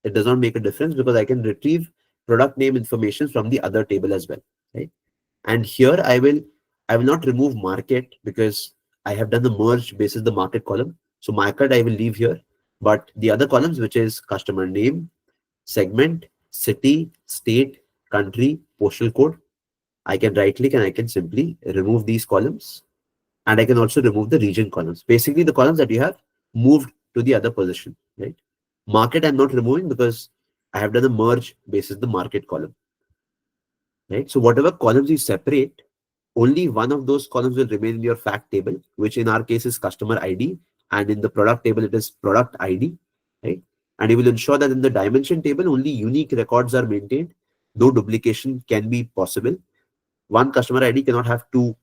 it does not make a difference because I can retrieve product name information from the other table as well, right? And here I will not remove market because I have done the merge basis the market column. So market I will leave here, but the other columns, which is customer name, segment, city, state, country, postal code, I can right click and I can simply remove these columns, and I can also remove the region columns. Basically the columns that you have moved to the other position, right? Market I'm not removing because I have done a merge basis the market column, right? So whatever columns you separate, only one of those columns will remain in your fact table, which in our case is customer ID, and in the product table it is product ID, right? And you will ensure that in the dimension table only unique records are maintained, though duplication can be possible. One customer ID cannot have two,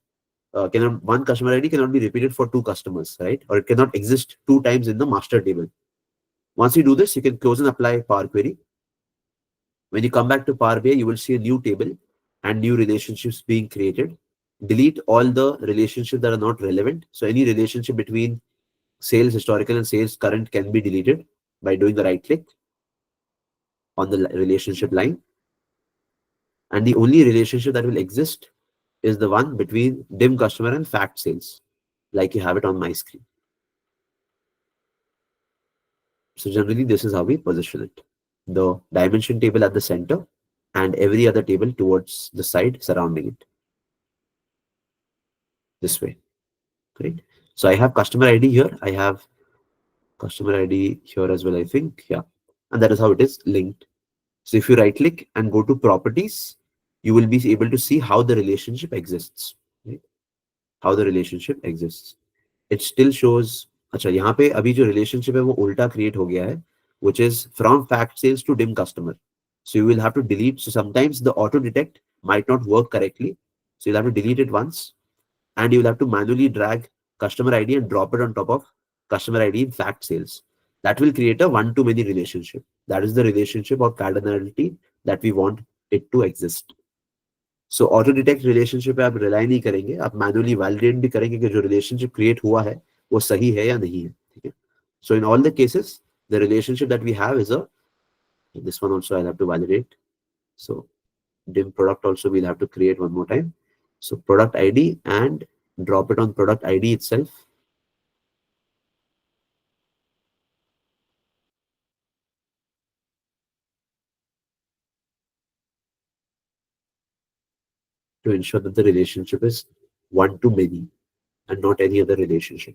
one customer ID cannot be repeated for two customers, right? Or it cannot exist two times in the master table. Once you do this, you can close and apply Power Query. When you come back to Power BI, you will see a new table and new relationships being created. Delete all the relationships that are not relevant. So any relationship between sales historical and sales current can be deleted by doing the right click on the relationship line. And the only relationship that will exist is the one between dim customer and fact sales, like you have it on my screen. So generally, this is how we position it. The dimension table at the center and every other table towards the side surrounding it. This way, great. So I have customer ID here. I have customer ID here as well, I think. Yeah. And that is how it is linked. So if you right click and go to properties, you will be able to see how the relationship exists. Right? How the relationship exists. It still shows, अच्छा यहाँ पे अभी जो relationship है वो उल्टा create हो गया है, which is from fact sales to dim customer. So you will have to delete. So sometimes the auto detect might not work correctly. So you'll have to delete it once, and you will have to manually drag customer ID and drop it on top of customer ID in fact sales. That will create a one-to-many relationship. That is the relationship or cardinality that we want it to exist. So auto detect relationship पे आप rely नहीं करेंगे, आप manually validate भी करेंगे कि जो relationship create हुआ है वो सही है या नहीं है, ठीक है? So in all the cases, the relationship that we have is a, this one also I'll have to validate. So dim product also we'll have to create one more time. So product ID and drop it on product ID itself. To ensure that the relationship is one to many and not any other relationship.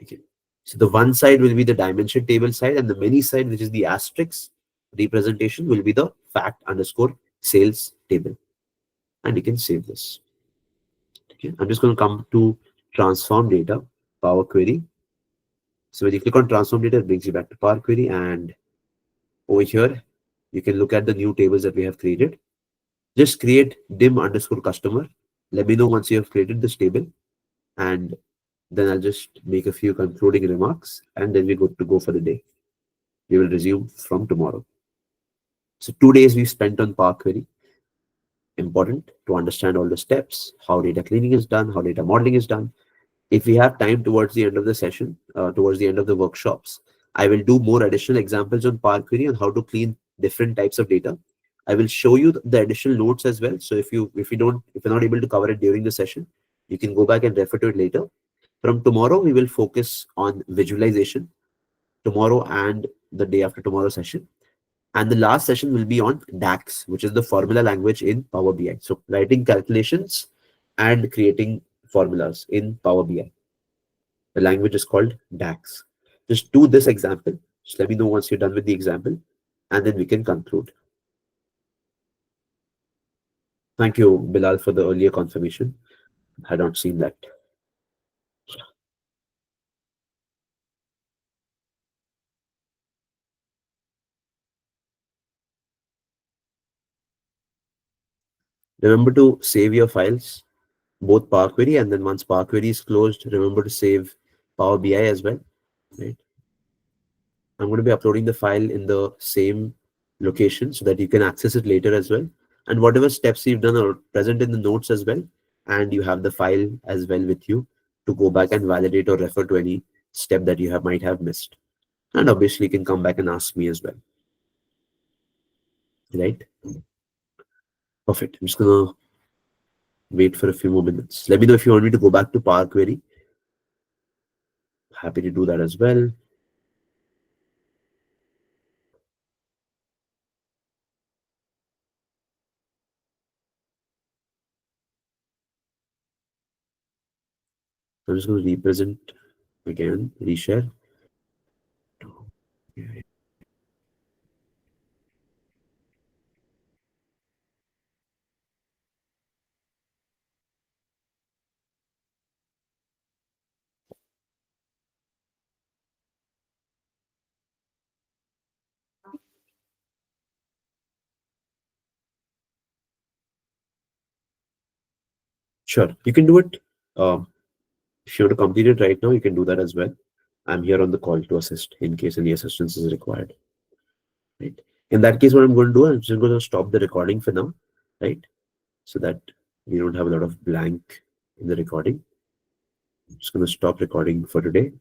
Okay. So the one side will be the dimension table side, and the many side, which is the asterisk representation, will be the fact underscore sales table. And you can save this. Okay. I'm just going to come to transform data, Power Query. So when you click on transform data, it brings you back to Power Query, and over here, you can look at the new tables that we have created. Just create dim underscore customer. Let me know once you have created this table, and then I'll just make a few concluding remarks, and then we're good to go for the day. We will resume from tomorrow. So 2 days we spent on Power Query. Important to understand all the steps, how data cleaning is done, how data modeling is done. If we have time towards the end of the session, towards the end of the workshops, I will do more additional examples on Power Query on how to clean different types of data. I will show you the additional notes as well. So if you're not able to cover it during the session, you can go back and refer to it later. From tomorrow, we will focus on visualization tomorrow and the day after tomorrow session. And the last session will be on DAX, which is the formula language in Power BI. So writing calculations and creating formulas in Power BI. The language is called DAX. Just do this example. Just let me know once you're done with the example, and then we can conclude. Thank you, Bilal, for the earlier confirmation. I had not seen that. Remember to save your files, both Power Query, and then once Power Query is closed, remember to save Power BI as well. Right? I'm going to be uploading the file in the same location so that you can access it later as well. And whatever steps you've done are present in the notes as well. And you have the file as well with you to go back and validate or refer to any step that you might have missed. And obviously, you can come back and ask me as well. Right? Perfect. I'm just going to wait for a few more minutes. Let me know if you want me to go back to Power Query. Happy to do that as well. I'm just going to represent again, reshare. Sure, you can do it. If you want to complete it right now, you can do that as well. I'm here on the call to assist in case any assistance is required. Right. In that case, what I'm going to do, I'm just going to stop the recording for now, right? So that we don't have a lot of blank in the recording. I'm just going to stop recording for today.